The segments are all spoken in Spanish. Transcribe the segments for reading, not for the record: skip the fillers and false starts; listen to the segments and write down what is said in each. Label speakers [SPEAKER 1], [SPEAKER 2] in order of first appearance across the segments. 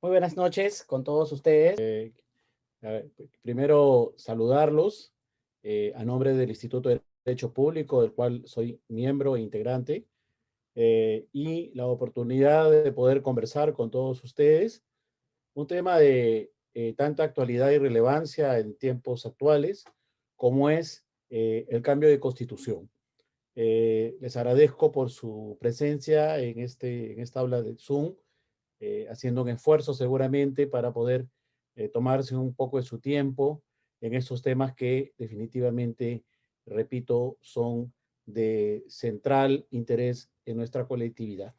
[SPEAKER 1] Muy buenas noches con todos ustedes. Primero, saludarlos a nombre del Instituto de Derecho Público, del cual soy miembro e integrante, y la oportunidad de poder conversar con todos ustedes un tema de tanta actualidad y relevancia en tiempos actuales como es el cambio de constitución. Les agradezco por su presencia en esta aula de Zoom, haciendo un esfuerzo seguramente para poder tomarse un poco de su tiempo en estos temas que definitivamente, repito, son de central interés en nuestra colectividad.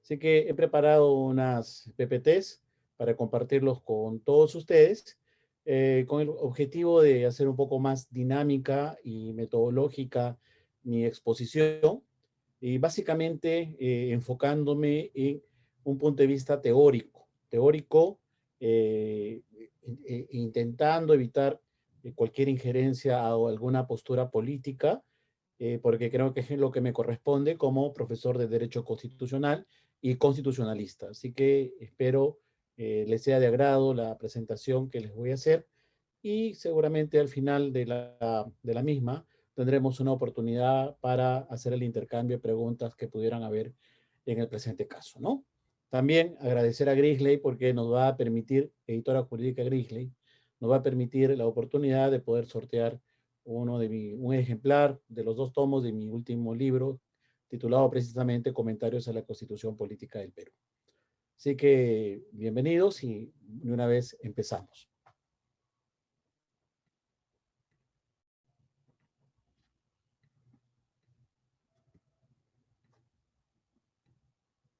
[SPEAKER 1] Así que he preparado unas PPTs para compartirlos con todos ustedes, con el objetivo de hacer un poco más dinámica y metodológica mi exposición, y básicamente enfocándome en un punto de vista teórico, eh, intentando evitar cualquier injerencia o alguna postura política, porque creo que es lo que me corresponde como profesor de Derecho Constitucional y constitucionalista. Así que espero les sea de agrado la presentación que les voy a hacer, y seguramente al final de la misma tendremos una oportunidad para hacer el intercambio de preguntas que pudieran haber en el presente caso, ¿no? También agradecer a Grisley porque nos va a permitir, editora jurídica Grisley, nos va a permitir la oportunidad de poder sortear un ejemplar de los 2 tomos de mi último libro, titulado precisamente Comentarios a la Constitución Política del Perú. Así que bienvenidos y de una vez empezamos.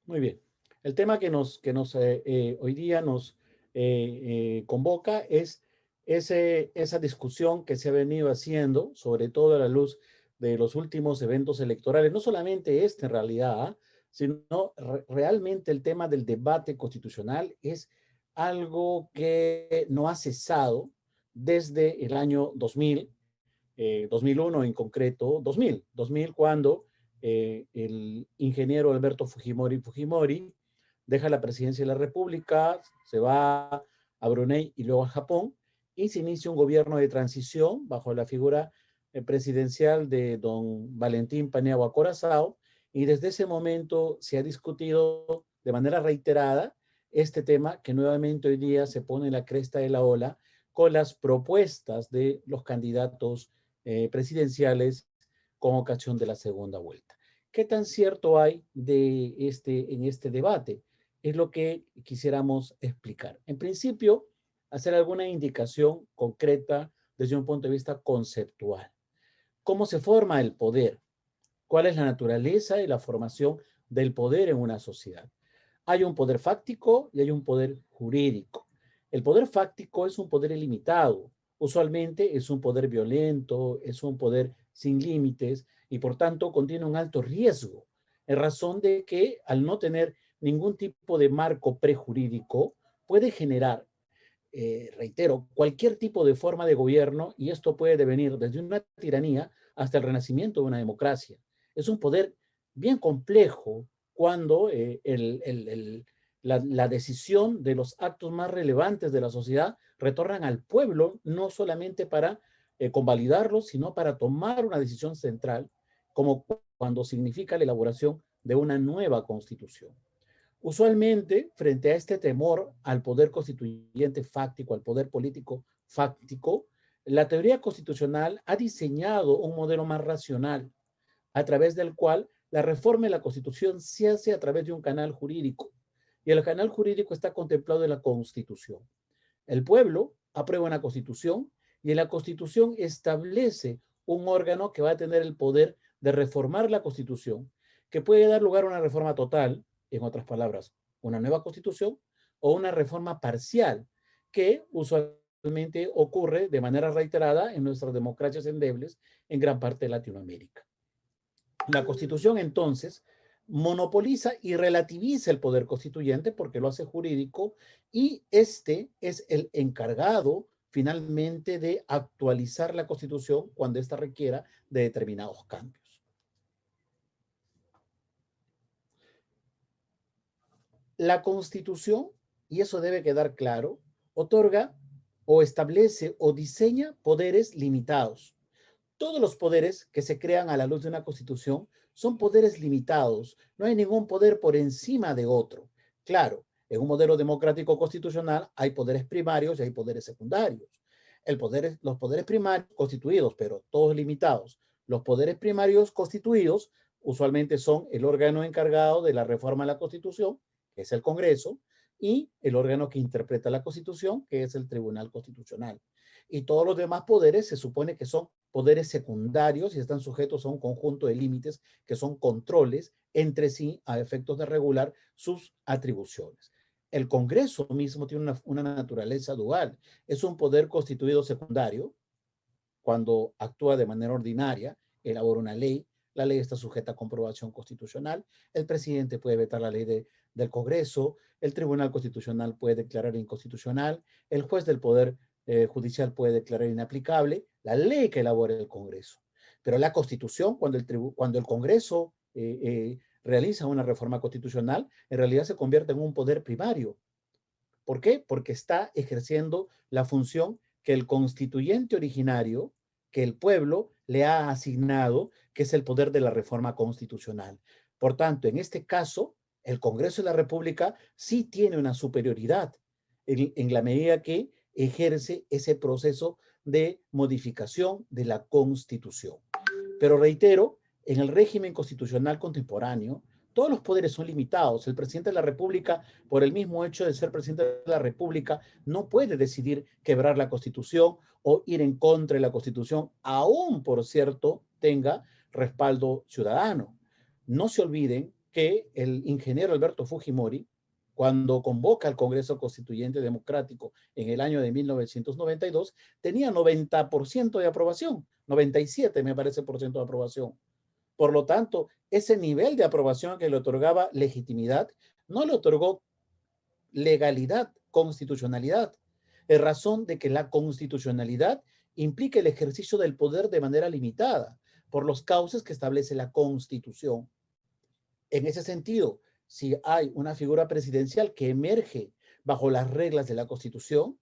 [SPEAKER 1] Muy bien. El tema que hoy día nos convoca es esa discusión que se ha venido haciendo, sobre todo a la luz de los últimos eventos electorales, no solamente este en realidad, sino realmente el tema del debate constitucional es algo que no ha cesado desde el año 2000, 2001 en concreto, 2000 cuando el ingeniero Alberto Fujimori deja la presidencia de la República, se va a Brunei y luego a Japón, y se inicia un gobierno de transición bajo la figura presidencial de don Valentín Paniagua Curaçao, y desde ese momento se ha discutido de manera reiterada este tema que nuevamente hoy día se pone en la cresta de la ola con las propuestas de los candidatos presidenciales con ocasión de la segunda vuelta. ¿Qué tan cierto hay en este debate? Es lo que quisiéramos explicar. En principio, hacer alguna indicación concreta desde un punto de vista conceptual. ¿Cómo se forma el poder? ¿Cuál es la naturaleza y la formación del poder en una sociedad? Hay un poder fáctico y hay un poder jurídico. El poder fáctico es un poder ilimitado. Usualmente es un poder violento, es un poder sin límites y por tanto contiene un alto riesgo, en razón de que al no tener ningún tipo de marco prejurídico puede generar, reitero, cualquier tipo de forma de gobierno, y esto puede devenir desde una tiranía hasta el renacimiento de una democracia. Es un poder bien complejo cuando la decisión de los actos más relevantes de la sociedad retornan al pueblo, no solamente para convalidarlos, sino para tomar una decisión central, como cuando significa la elaboración de una nueva constitución. Usualmente, frente a este temor al poder constituyente fáctico, al poder político fáctico, la teoría constitucional ha diseñado un modelo más racional, a través del cual la reforma de la Constitución se hace a través de un canal jurídico. Y el canal jurídico está contemplado en la Constitución. El pueblo aprueba una Constitución y en la Constitución establece un órgano que va a tener el poder de reformar la Constitución, que puede dar lugar a una reforma total, en otras palabras, una nueva Constitución, o una reforma parcial, que usualmente ocurre de manera reiterada en nuestras democracias endebles en gran parte de Latinoamérica. La Constitución, entonces, monopoliza y relativiza el poder constituyente porque lo hace jurídico, y este es el encargado finalmente de actualizar la Constitución cuando ésta requiera de determinados cambios. La Constitución y eso debe quedar claro, otorga o establece o diseña poderes limitados. Todos los poderes que se crean a la luz de una constitución son poderes limitados. No hay ningún poder por encima de otro. Claro, en un modelo democrático constitucional hay poderes primarios y hay poderes secundarios. Los poderes primarios constituidos, pero todos limitados. Los poderes primarios constituidos usualmente son el órgano encargado de la reforma de la Constitución, que es el Congreso, y el órgano que interpreta la Constitución, que es el Tribunal Constitucional. Y todos los demás poderes se supone que son poderes secundarios y están sujetos a un conjunto de límites que son controles entre sí a efectos de regular sus atribuciones. El Congreso mismo tiene una naturaleza dual. Es un poder constituido secundario cuando actúa de manera ordinaria, elabora una ley, la ley está sujeta a comprobación constitucional, el presidente puede vetar la ley del Congreso, el Tribunal Constitucional puede declarar inconstitucional, el juez del Poder Judicial puede declarar inaplicable la ley que elabora el Congreso. Pero la Constitución, cuando el Congreso realiza una reforma constitucional, en realidad se convierte en un poder primario. ¿Por qué? Porque está ejerciendo la función que el constituyente originario, que el pueblo le ha asignado, que es el poder de la reforma constitucional. Por tanto, en este caso, el Congreso de la República sí tiene una superioridad en la medida que ejerce ese proceso de modificación de la Constitución. Pero reitero, en el régimen constitucional contemporáneo, todos los poderes son limitados. El presidente de la República, por el mismo hecho de ser presidente de la República, no puede decidir quebrar la Constitución o ir en contra de la Constitución, aún, por cierto, tenga respaldo ciudadano. No se olviden que el ingeniero Alberto Fujimori, cuando convoca al Congreso Constituyente Democrático en el año de 1992, tenía 90% de aprobación, 97 me parece por ciento de aprobación. Por lo tanto, ese nivel de aprobación que le otorgaba legitimidad no le otorgó legalidad, constitucionalidad, en razón de que la constitucionalidad implica el ejercicio del poder de manera limitada por los cauces que establece la Constitución. En ese sentido, si hay una figura presidencial que emerge bajo las reglas de la Constitución,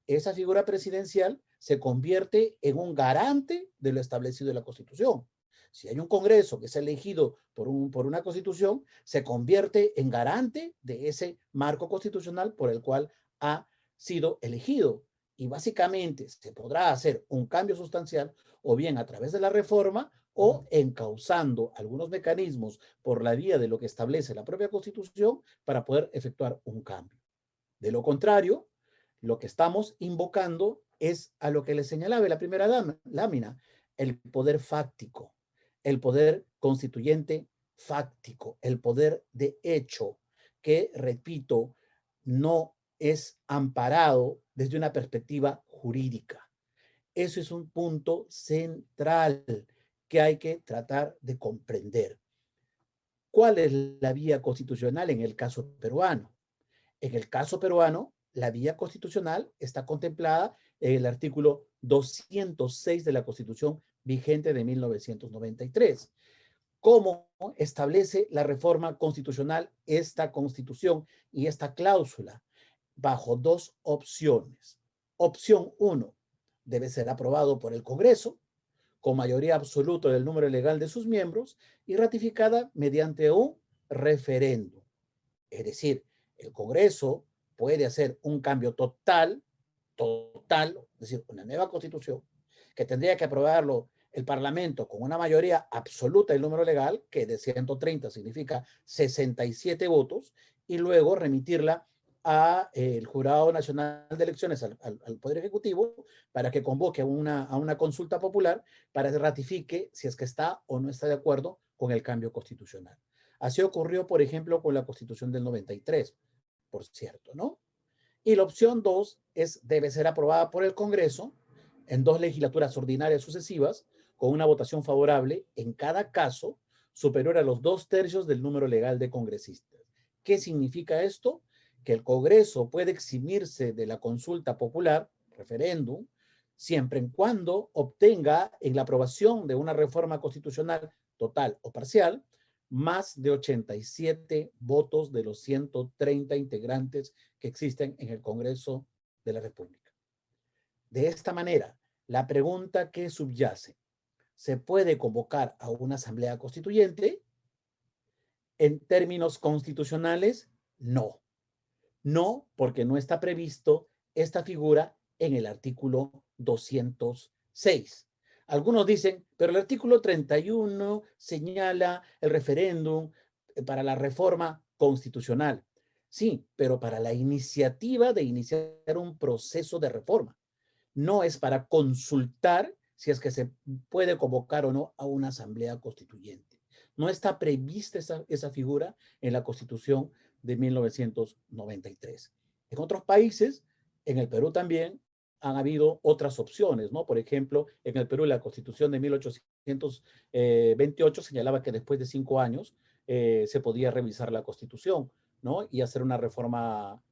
[SPEAKER 1] esa figura presidencial se convierte en un garante de lo establecido en la Constitución. Si hay un Congreso que es elegido por una Constitución, se convierte en garante de ese marco constitucional por el cual ha sido elegido. Y básicamente se podrá hacer un cambio sustancial o bien a través de la reforma o encauzando algunos mecanismos por la vía de lo que establece la propia Constitución para poder efectuar un cambio. De lo contrario, lo que estamos invocando es a lo que le señalaba en la primera lámina, el poder fáctico, el poder constituyente fáctico, el poder de hecho, que, repito, no es amparado desde una perspectiva jurídica. Eso es un punto central que hay que tratar de comprender. ¿Cuál es la vía constitucional en el caso peruano? En el caso peruano, la vía constitucional está contemplada en el artículo 206 de la Constitución vigente de 1993. ¿Cómo establece la reforma constitucional esta Constitución y esta cláusula? Bajo dos opciones. Opción 1, debe ser aprobado por el Congreso con mayoría absoluta del número legal de sus miembros y ratificada mediante un referéndum. Es decir, el Congreso puede hacer un cambio total, es decir, una nueva constitución, que tendría que aprobarlo el Parlamento con una mayoría absoluta del número legal, que de 130 significa 67 votos, y luego remitirla al Jurado Nacional de Elecciones, al Poder Ejecutivo, para que convoque a una consulta popular para que ratifique si es que está o no está de acuerdo con el cambio constitucional. Así ocurrió, por ejemplo, con la Constitución del 93, por cierto, ¿no? Y la opción 2 debe ser aprobada por el Congreso en 2 legislaturas ordinarias sucesivas, con una votación favorable en cada caso superior a los 2/3 del número legal de congresistas. ¿Qué significa esto? Que el Congreso puede eximirse de la consulta popular, referéndum, siempre en cuando obtenga en la aprobación de una reforma constitucional total o parcial más de 87 votos de los 130 integrantes que existen en el Congreso de la República. De esta manera, la pregunta que subyace, ¿se puede convocar a una asamblea constituyente? En términos constitucionales, no. No, porque no está previsto esta figura en el artículo 206. Algunos dicen, pero el artículo 31 señala el referéndum para la reforma constitucional. Sí, pero para la iniciativa de iniciar un proceso de reforma. No es para consultar si es que se puede convocar o no a una asamblea constituyente. No está prevista esa figura en la Constitución de 1993. En otros países, en el Perú también, han habido otras opciones, ¿no? Por ejemplo, en el Perú la Constitución de 1828 señalaba que después de 5 años se podía revisar la Constitución, ¿no? Y hacer una reforma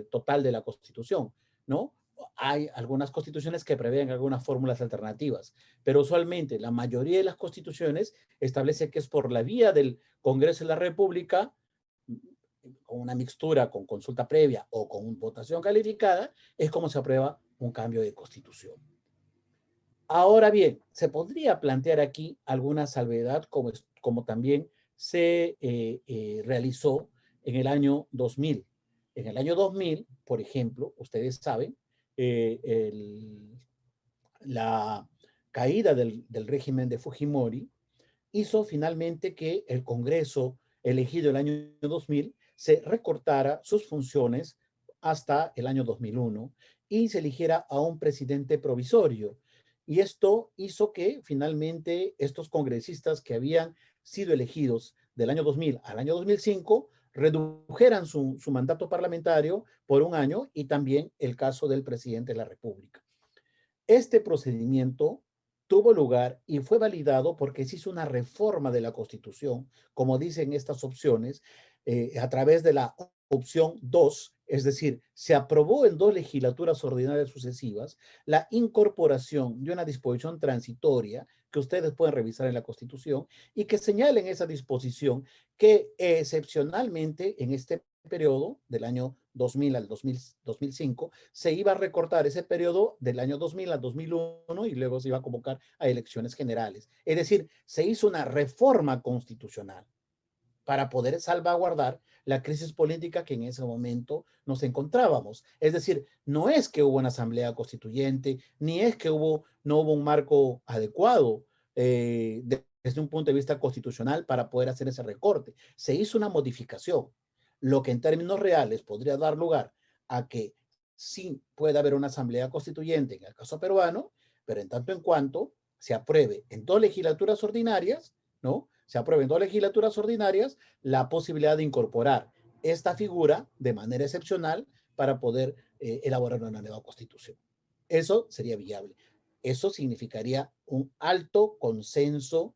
[SPEAKER 1] total de la Constitución, ¿no? Hay algunas constituciones que prevén algunas fórmulas alternativas, pero usualmente la mayoría de las constituciones establece que es por la vía del Congreso de la República, con una mixtura, con consulta previa o con votación calificada, es como se aprueba un cambio de constitución. Ahora bien, se podría plantear aquí alguna salvedad, como también se realizó en el año 2000. En el año 2000, por ejemplo, ustedes saben, la caída del régimen de Fujimori hizo finalmente que el Congreso elegido el año 2000 se recortara sus funciones hasta el año 2001 y se eligiera a un presidente provisorio. Y esto hizo que finalmente estos congresistas que habían sido elegidos del año 2000 al año 2005 redujeran su mandato parlamentario por un año, y también el caso del presidente de la República. Este procedimiento tuvo lugar y fue validado porque se hizo una reforma de la Constitución, como dicen estas opciones, a través de la opción 2, es decir, se aprobó en 2 legislaturas ordinarias sucesivas la incorporación de una disposición transitoria que ustedes pueden revisar en la Constitución y que señala en esa disposición que excepcionalmente en este periodo del año 2000 al 2005 se iba a recortar ese periodo del año 2000 al 2001 y luego se iba a convocar a elecciones generales. Es decir, se hizo una reforma constitucional para poder salvaguardar la crisis política que en ese momento nos encontrábamos. Es decir, no es que hubo una asamblea constituyente, ni es que no hubo un marco adecuado desde un punto de vista constitucional para poder hacer ese recorte. Se hizo una modificación, lo que en términos reales podría dar lugar a que sí pueda haber una asamblea constituyente en el caso peruano, pero en tanto en cuanto se apruebe en 2 legislaturas ordinarias, ¿no? Se apruebe en 2 legislaturas ordinarias la posibilidad de incorporar esta figura de manera excepcional para poder elaborar una nueva constitución. Eso sería viable. Eso significaría un alto consenso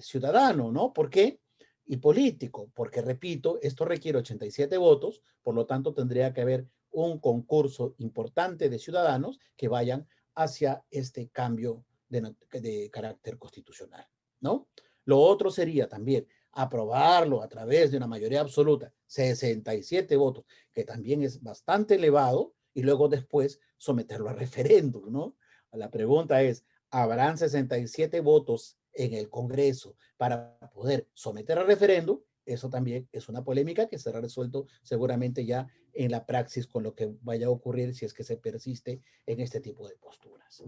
[SPEAKER 1] ciudadano, ¿no? ¿Por qué? Y político, porque repito, esto requiere 87 votos, por lo tanto tendría que haber un concurso importante de ciudadanos que vayan hacia este cambio de carácter constitucional, ¿no? Lo otro sería también aprobarlo a través de una mayoría absoluta, 67 votos, que también es bastante elevado, y luego después someterlo a referéndum, ¿no? La pregunta es, ¿habrán 67 votos en el Congreso para poder someter a referéndum? Eso también es una polémica que será resuelto seguramente ya en la praxis con lo que vaya a ocurrir si es que se persiste en este tipo de posturas.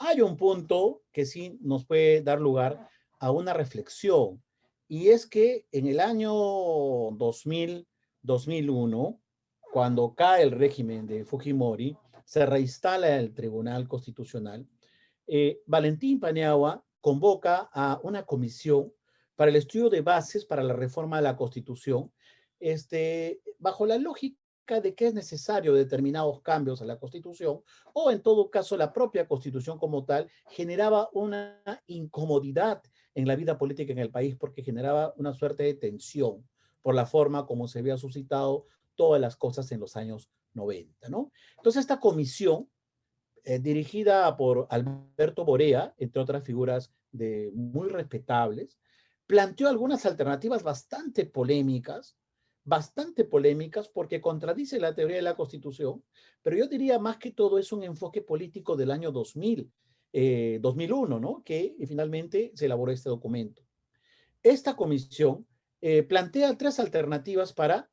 [SPEAKER 1] Hay un punto que sí nos puede dar lugar a una reflexión, y es que en el año 2001, cuando cae el régimen de Fujimori, se reinstala el Tribunal Constitucional. Valentín Paniagua convoca a una comisión para el estudio de bases para la reforma de la Constitución, bajo la lógica de que es necesario determinados cambios a la Constitución, o en todo caso la propia Constitución como tal generaba una incomodidad en la vida política en el país, porque generaba una suerte de tensión por la forma como se había suscitado todas las cosas en los años 90, ¿no? Entonces esta comisión, dirigida por Alberto Borea, entre otras figuras muy respetables, planteó algunas alternativas bastante polémicas porque contradice la teoría de la Constitución, pero yo diría más que todo es un enfoque político del año 2001, ¿no? Que finalmente se elaboró este documento. Esta comisión plantea tres alternativas para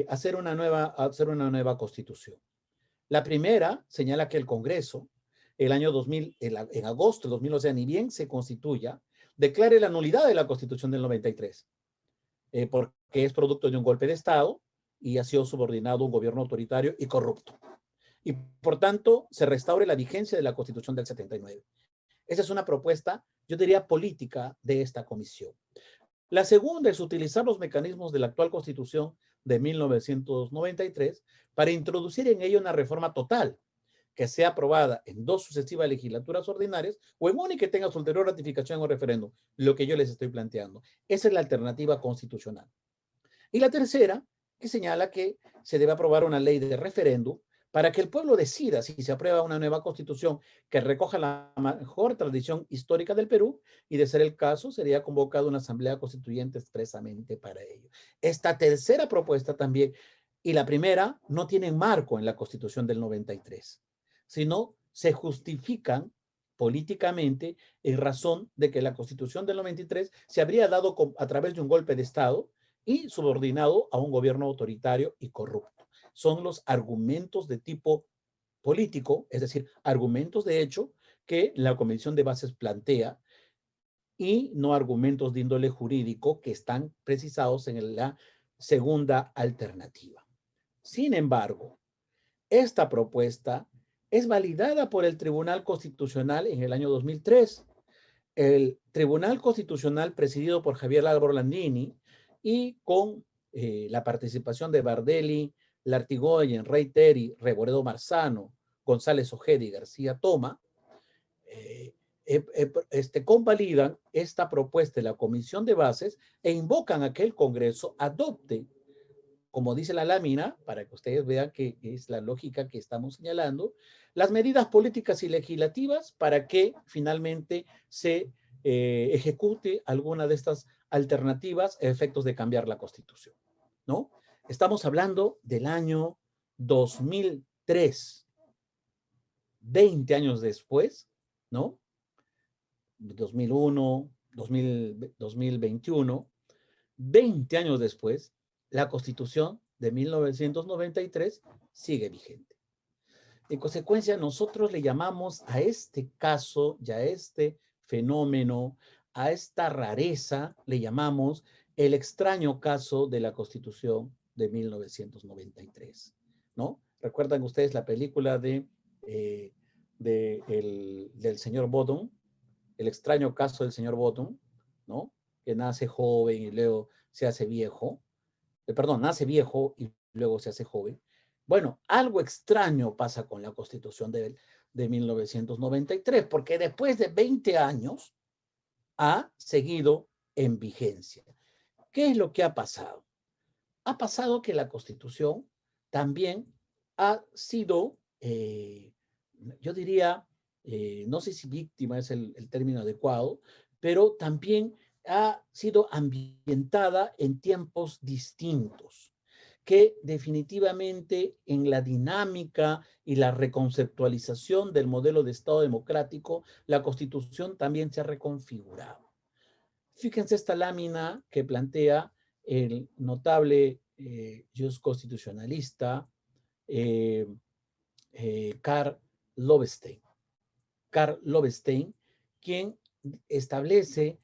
[SPEAKER 1] hacer una nueva Constitución. La primera señala que el Congreso, el año 2000, en agosto de 2000, o sea, ni bien se constituya, declare la nulidad de la Constitución del 93, porque es producto de un golpe de Estado y ha sido subordinado a un gobierno autoritario y corrupto. Y por tanto, se restaure la vigencia de la Constitución del 79. Esa es una propuesta, yo diría, política de esta comisión. La segunda es utilizar los mecanismos de la actual Constitución de 1993 para introducir en ella una reforma total que sea aprobada en dos sucesivas legislaturas ordinarias o en una y que tenga su ulterior ratificación o referéndum, lo que yo les estoy planteando. Esa es la alternativa constitucional. Y la tercera, que señala que se debe aprobar una ley de referéndum para que el pueblo decida si se aprueba una nueva constitución que recoja la mejor tradición histórica del Perú y, de ser el caso, sería convocada una asamblea constituyente expresamente para ello. Esta tercera propuesta también y la primera no tienen marco en la Constitución del 93, sino se justifican políticamente en razón de que la Constitución del 93 se habría dado a través de un golpe de Estado y subordinado a un gobierno autoritario y corrupto. Son los argumentos de tipo político, es decir, argumentos de hecho que la Comisión de Bases plantea y no argumentos de índole jurídico que están precisados en la segunda alternativa. Sin embargo, esta propuesta es validada por el Tribunal Constitucional en el año 2003. El Tribunal Constitucional, presidido por Javier Álvaro Landini y con la participación de Bardelli, Lartigoyen, Rey Terry, Reboredo Marzano, González Ojeda y García Toma, convalidan esta propuesta de la Comisión de Bases e invocan a que el Congreso adopte, como dice la lámina, para que ustedes vean que es la lógica que estamos señalando, las medidas políticas y legislativas para que finalmente se ejecute alguna de estas alternativas a efectos de cambiar la Constitución, ¿no? Estamos hablando del año 2003, 20 años después, ¿no? 2001, 2021, 20 años después, la Constitución de 1993 sigue vigente. En consecuencia, nosotros le llamamos a este caso y a este fenómeno, a esta rareza, le llamamos el extraño caso de la Constitución de 1993, ¿no? ¿Recuerdan ustedes la película del señor Bottom, el extraño caso del señor Bottom, ¿no? Que nace joven y luego se hace viejo. Perdón, nace viejo y luego se hace joven. Bueno, algo extraño pasa con la Constitución de 1993, porque después de 20 años ha seguido en vigencia. ¿Qué es lo que ha pasado? Ha pasado que la Constitución también ha sido, yo diría, no sé si víctima es el término adecuado, pero también ha sido ambientada en tiempos distintos, que definitivamente en la dinámica y la reconceptualización del modelo de Estado democrático, la Constitución también se ha reconfigurado. Fíjense esta lámina que plantea el notable constitucionalista Karl Lobenstein. Karl Lobenstein, quien establece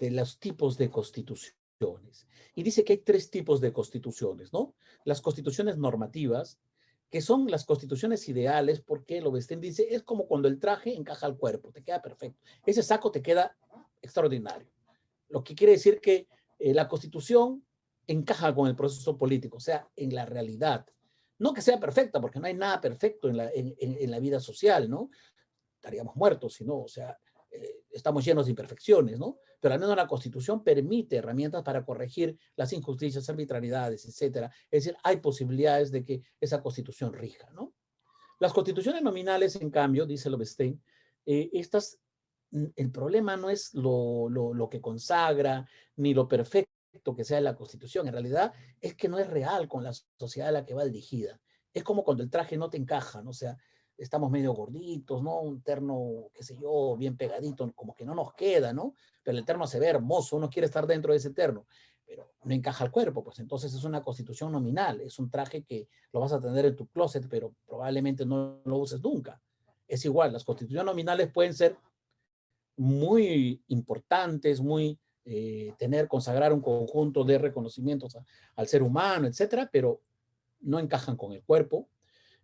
[SPEAKER 1] los tipos de constituciones. Y dice que hay tres tipos de constituciones, ¿no? Las constituciones normativas, que son las constituciones ideales, porque Lobenstein dice, es como cuando el traje encaja al cuerpo, te queda perfecto. Ese saco te queda extraordinario. Lo que quiere decir que la Constitución encaja con el proceso político, o sea, en la realidad. No que sea perfecta, porque no hay nada perfecto en la vida social, ¿no? Estaríamos muertos, si no, o sea, estamos llenos de imperfecciones, ¿no? Pero al menos la Constitución permite herramientas para corregir las injusticias, arbitrariedades, etcétera. Es decir, hay posibilidades de que esa Constitución rija, ¿no? Las constituciones nominales, en cambio, dice Lobenstein, estas el problema no es lo que consagra, ni lo perfecto que sea la Constitución. En realidad es que no es real con la sociedad a la que va dirigida. Es como cuando el traje no te encaja, ¿no? O sea, estamos medio gorditos, ¿no? Un terno, qué sé yo, bien pegadito, como que no nos queda, ¿no? Pero el terno se ve hermoso, uno quiere estar dentro de ese terno, pero no encaja al cuerpo, pues entonces es una Constitución nominal, es un traje que lo vas a tener en tu closet, pero probablemente no lo uses nunca. Es igual, las constituciones nominales pueden ser muy importantes, muy consagrar un conjunto de reconocimientos al ser humano, etcétera, pero no encajan con el cuerpo.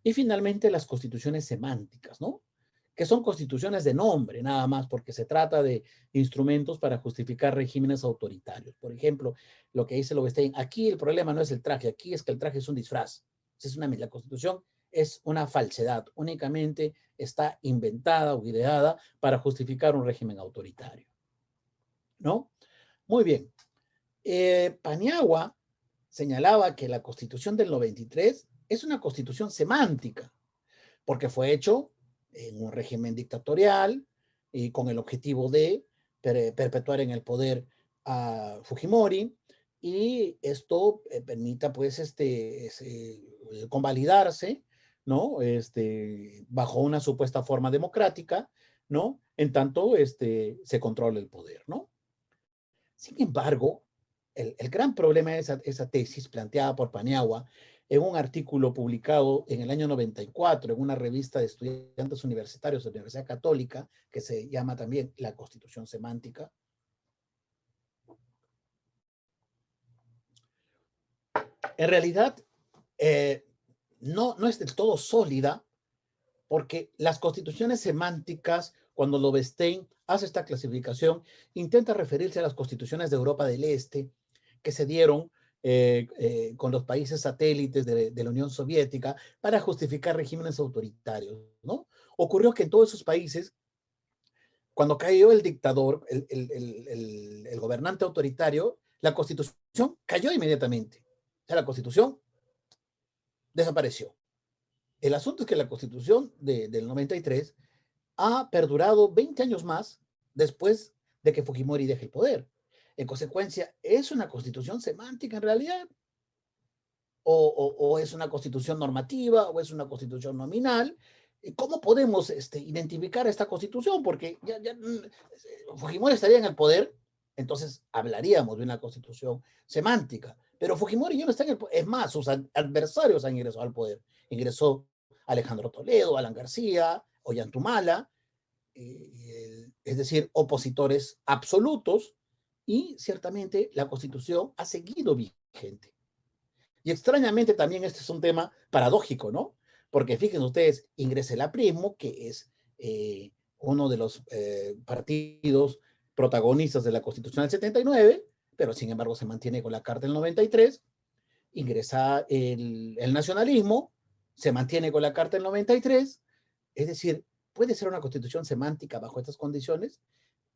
[SPEAKER 1] Y finalmente las constituciones semánticas, ¿no? Que son constituciones de nombre, nada más, porque se trata de instrumentos para justificar regímenes autoritarios. Por ejemplo, lo que dice Lowenstein, aquí el problema no es el traje, aquí es que el traje es un disfraz. La constitución es una falsedad, únicamente está inventada o ideada para justificar un régimen autoritario, ¿no? Muy bien. Paniagua señalaba que la constitución del 93 es una constitución semántica, porque fue hecho en un régimen dictatorial y con el objetivo de perpetuar en el poder a Fujimori, y esto permita pues convalidarse, ¿no? Bajo una supuesta forma democrática, ¿no? En tanto se controla el poder, ¿no? Sin embargo, el gran problema de esa tesis planteada por Paniagua en un artículo publicado en el año 94 en una revista de estudiantes universitarios de la Universidad Católica, que se llama también La Constitución Semántica. En realidad, no es del todo sólida, porque las constituciones semánticas, cuando Lowenstein hace esta clasificación, intenta referirse a las constituciones de Europa del Este, que se dieron con los países satélites de la Unión Soviética para justificar regímenes autoritarios, ¿no? Ocurrió que en todos esos países, cuando cayó el dictador, el gobernante autoritario, la constitución cayó inmediatamente. O sea, la constitución desapareció. El asunto es que la constitución del 93 ha perdurado 20 años más después de que Fujimori deje el poder. En consecuencia, ¿es una constitución semántica en realidad? ¿O es una constitución normativa? ¿O es una constitución nominal? ¿Cómo podemos identificar esta constitución? Porque Fujimori estaría en el poder, entonces hablaríamos de una constitución semántica. Pero Fujimori ya no está en el poder. Es más, sus adversarios han ingresado al poder. Ingresó Alejandro Toledo, Alan García, Ollantumala, es decir, opositores absolutos, y ciertamente la Constitución ha seguido vigente. Y extrañamente también este es un tema paradójico, ¿no? Porque fíjense ustedes, ingresa el aprismo, que es uno de los partidos protagonistas de la Constitución del 79, pero sin embargo se mantiene con la Carta del 93, ingresa el nacionalismo, se mantiene con la Carta del 93, es decir, puede ser una constitución semántica bajo estas condiciones,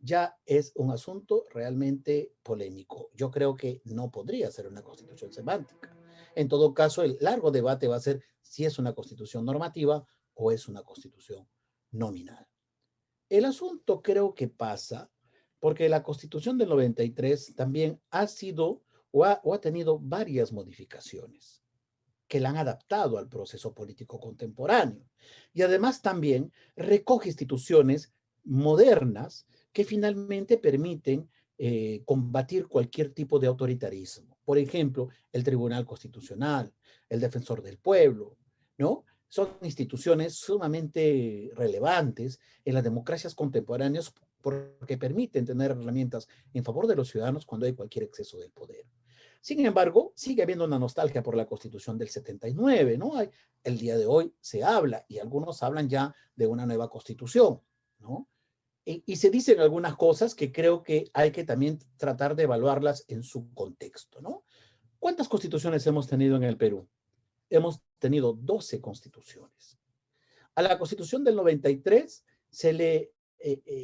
[SPEAKER 1] ya es un asunto realmente polémico. Yo creo que no podría ser una constitución semántica. En todo caso, el largo debate va a ser si es una constitución normativa o es una constitución nominal. El asunto creo que pasa porque la constitución del 93 también ha sido o ha tenido varias modificaciones que la han adaptado al proceso político contemporáneo. Y además también recoge instituciones modernas que finalmente permiten combatir cualquier tipo de autoritarismo. Por ejemplo, el Tribunal Constitucional, el Defensor del Pueblo, ¿no? Son instituciones sumamente relevantes en las democracias contemporáneas porque permiten tener herramientas en favor de los ciudadanos cuando hay cualquier exceso del poder. Sin embargo, sigue habiendo una nostalgia por la Constitución del 79, ¿no? El día de hoy se habla, y algunos hablan ya de una nueva Constitución, ¿no? Y se dicen algunas cosas que creo que hay que también tratar de evaluarlas en su contexto, ¿no? ¿Cuántas constituciones hemos tenido en el Perú? Hemos tenido 12 constituciones. A la Constitución del 93 se le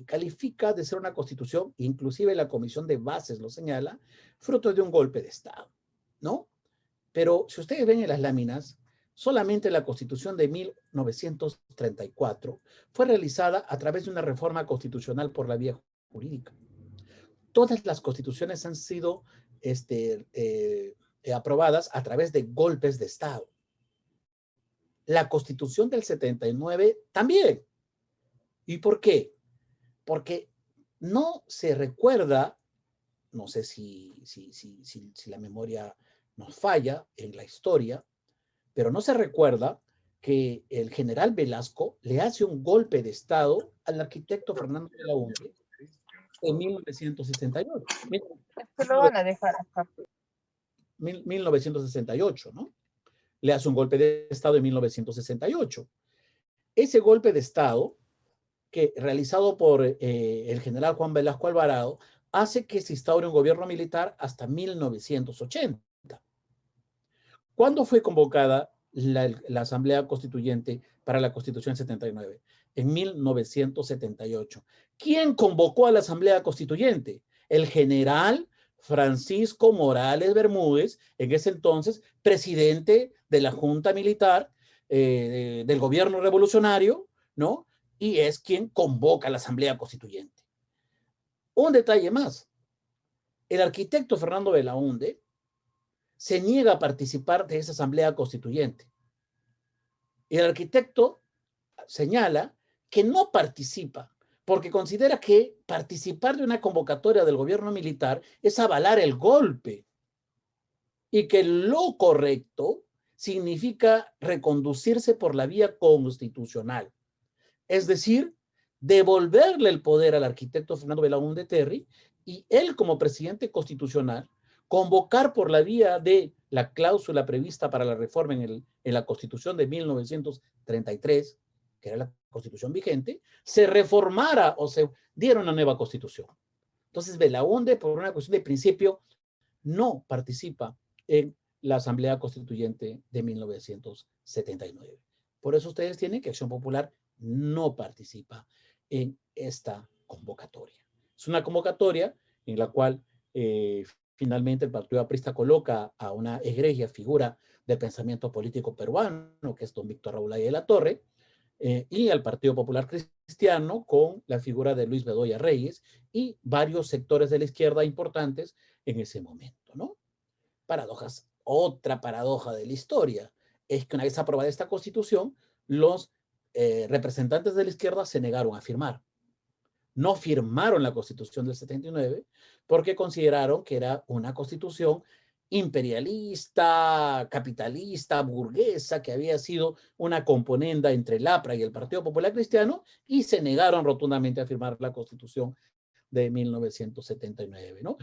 [SPEAKER 1] califica de ser una constitución, inclusive la Comisión de Bases lo señala, fruto de un golpe de Estado, ¿no? Pero si ustedes ven en las láminas, Solamente la Constitución de 1934 fue realizada a través de una reforma constitucional por la vía jurídica. Todas las constituciones han sido aprobadas a través de golpes de Estado. La Constitución del 79 también. ¿Y por qué? Porque no se recuerda, no sé si la memoria nos falla en la historia, pero no se recuerda que el general Velasco le hace un golpe de Estado al arquitecto Fernando de la Unge en 1968.
[SPEAKER 2] Esto lo van a dejar acá.
[SPEAKER 1] 1968, ¿no? Le hace un golpe de Estado en 1968. Ese golpe de Estado, realizado por el general Juan Velasco Alvarado, hace que se instaure un gobierno militar hasta 1980. ¿Cuándo fue convocada la Asamblea Constituyente para la Constitución 79? En 1978. ¿Quién convocó a la Asamblea Constituyente? El general Francisco Morales Bermúdez, en ese entonces presidente de la Junta Militar del gobierno revolucionario, ¿no? Y es quien convoca a la Asamblea Constituyente. Un detalle más. El arquitecto Fernando Belaúnde se niega a participar de esa Asamblea Constituyente. Y el arquitecto señala que no participa porque considera que participar de una convocatoria del gobierno militar es avalar el golpe y que lo correcto significa reconducirse por la vía constitucional. Es decir, devolverle el poder al arquitecto Fernando Belaúnde Terry y él como presidente constitucional convocar por la vía de la cláusula prevista para la reforma en la Constitución de 1933, que era la Constitución vigente, se reformara o se diera una nueva Constitución. Entonces, Belaúnde, por una cuestión de principio, no participa en la Asamblea Constituyente de 1979. Por eso ustedes tienen que Acción Popular no participa en esta convocatoria. Es una convocatoria en la cual finalmente el Partido Aprista coloca a una egregia figura del pensamiento político peruano, que es don Víctor Raúl Ayala de la Torre, y al Partido Popular Cristiano con la figura de Luis Bedoya Reyes y varios sectores de la izquierda importantes en ese momento, ¿no? Paradojas. Otra paradoja de la historia es que una vez aprobada esta Constitución, los representantes de la izquierda se negaron a firmar. No firmaron la Constitución del 79 porque consideraron que era una Constitución imperialista, capitalista, burguesa, que había sido una componenda entre el APRA y el Partido Popular Cristiano, y se negaron rotundamente a firmar la Constitución de 1979, ¿no?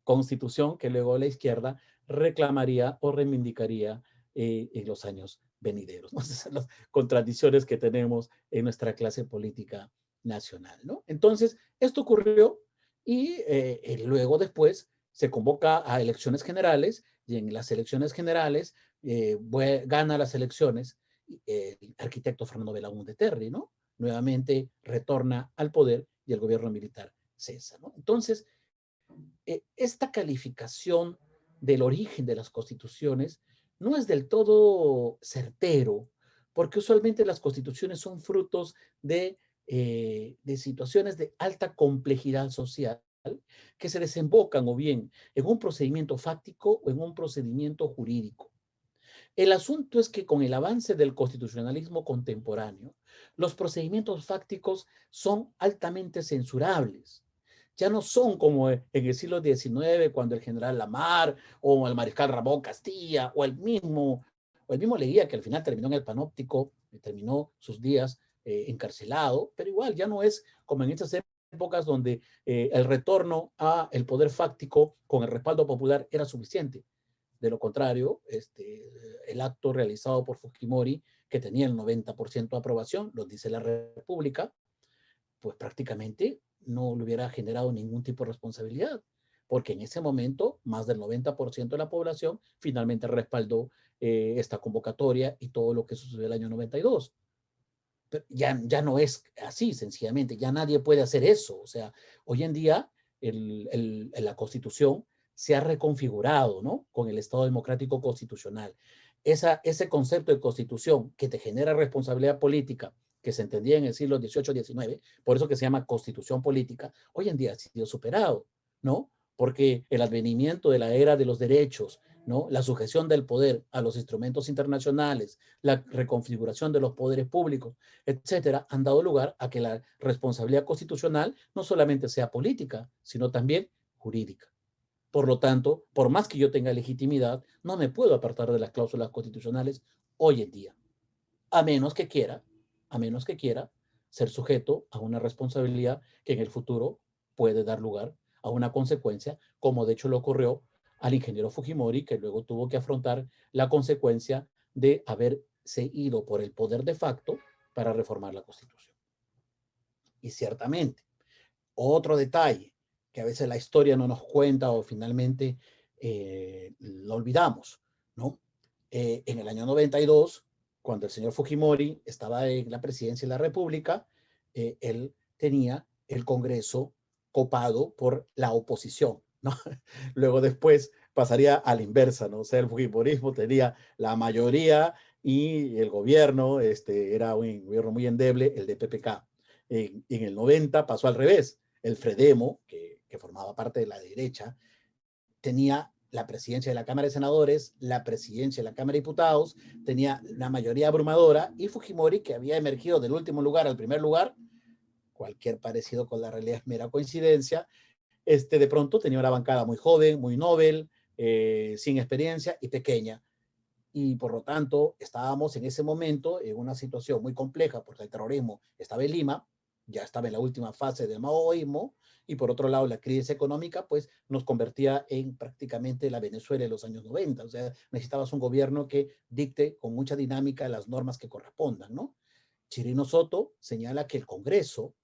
[SPEAKER 1] Constitución que luego la izquierda reclamaría o reivindicaría en los años venideros, ¿no? Esas son las contradicciones que tenemos en nuestra clase política nacional, ¿no? Entonces, esto ocurrió y luego después se convoca a elecciones generales y en las elecciones generales gana las elecciones el arquitecto Fernando Belaúnde Terry, ¿no? Nuevamente retorna al poder y el gobierno militar cesa, ¿no? Entonces, esta calificación del origen de las constituciones no es del todo certero, porque usualmente las constituciones son frutos de situaciones de alta complejidad social que se desembocan o bien en un procedimiento fáctico o en un procedimiento jurídico. El asunto es que con el avance del constitucionalismo contemporáneo, los procedimientos fácticos son altamente censurables. Ya no son como en el siglo XIX, cuando el general Lamar o el mariscal Ramón Castilla o el mismo Leguía, que al final terminó en el Panóptico, terminó sus días encarcelado, pero igual ya no es como en esas épocas donde el retorno al poder fáctico con el respaldo popular era suficiente. De lo contrario, el acto realizado por Fujimori, que tenía el 90% de aprobación, lo dice la República, pues prácticamente no le hubiera generado ningún tipo de responsabilidad, porque en ese momento más del 90% de la población finalmente respaldó esta convocatoria y todo lo que sucedió el año 92. Pero ya no es así, sencillamente, ya nadie puede hacer eso. O sea, hoy en día la Constitución se ha reconfigurado, ¿no? Con el Estado Democrático Constitucional. ese concepto de constitución que te genera responsabilidad política, que se entendía en el siglo XVIII-XIX, por eso que se llama constitución política, hoy en día ha sido superado, ¿no? Porque el advenimiento de la era de los derechos, ¿no? La sujeción del poder a los instrumentos internacionales, la reconfiguración de los poderes públicos, etcétera, han dado lugar a que la responsabilidad constitucional no solamente sea política, sino también jurídica. Por lo tanto, por más que yo tenga legitimidad, no me puedo apartar de las cláusulas constitucionales hoy en día, a menos que quiera, a menos que quiera ser sujeto a una responsabilidad que en el futuro puede dar lugar a una consecuencia, como de hecho le ocurrió al ingeniero Fujimori, que luego tuvo que afrontar la consecuencia de haberse ido por el poder de facto para reformar la Constitución. Y ciertamente, otro detalle que a veces la historia no nos cuenta o finalmente lo olvidamos, ¿no? En el año 92, cuando el señor Fujimori estaba en la presidencia de la República, él tenía el Congreso copado por la oposición, ¿no? Luego después pasaría a la inversa, ¿no? O sea, el Fujimorismo tenía la mayoría y el gobierno era un gobierno muy endeble, el de PPK. En el 90 pasó al revés. El Fredemo, que formaba parte de la derecha, tenía la presidencia de la Cámara de Senadores, la presidencia de la Cámara de Diputados, tenía la mayoría abrumadora, y Fujimori, que había emergido del último lugar al primer lugar, cualquier parecido con la realidad es mera coincidencia, de pronto tenía una bancada muy joven, muy novel, sin experiencia y pequeña. Y por lo tanto estábamos en ese momento en una situación muy compleja porque el terrorismo estaba en Lima, ya estaba en la última fase del maoísmo, y por otro lado la crisis económica pues nos convertía en prácticamente la Venezuela de los años 90, o sea, necesitabas un gobierno que dicte con mucha dinámica las normas que correspondan, ¿no? Chirino Soto señala que el Congreso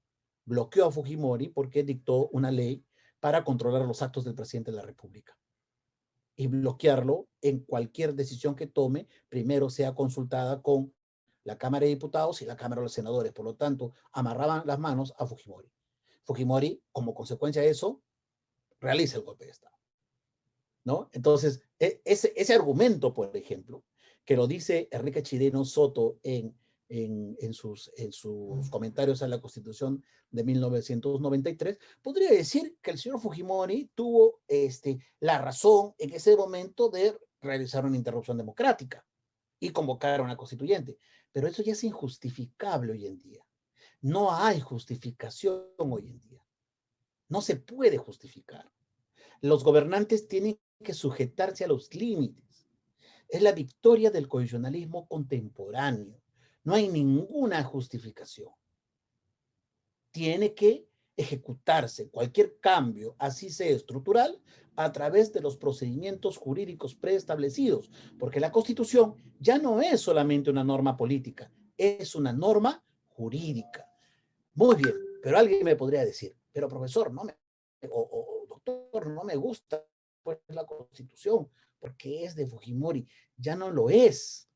[SPEAKER 1] bloqueó a Fujimori porque dictó una ley para controlar los actos del presidente de la República y bloquearlo en cualquier decisión que tome, primero sea consultada con la Cámara de Diputados y la Cámara de los Senadores. Por lo tanto, amarraban las manos a Fujimori. Fujimori, como consecuencia de eso, realiza el golpe de Estado, ¿no? Entonces, ese argumento, por ejemplo, que lo dice Enrique Chirino Soto en sus comentarios a la Constitución de 1993, podría decir que el señor Fujimori tuvo la razón en ese momento de realizar una interrupción democrática y convocar a una constituyente. Pero eso ya es injustificable hoy en día. No hay justificación hoy en día. No se puede justificar. Los gobernantes tienen que sujetarse a los límites. Es la victoria del constitucionalismo contemporáneo. No hay ninguna justificación. Tiene que ejecutarse cualquier cambio, así sea estructural, a través de los procedimientos jurídicos preestablecidos, porque la Constitución ya no es solamente una norma política, es una norma jurídica. Muy bien, pero alguien me podría decir, pero profesor, no me, o doctor, no me gusta pues, la Constitución, porque es de Fujimori. Ya no lo es,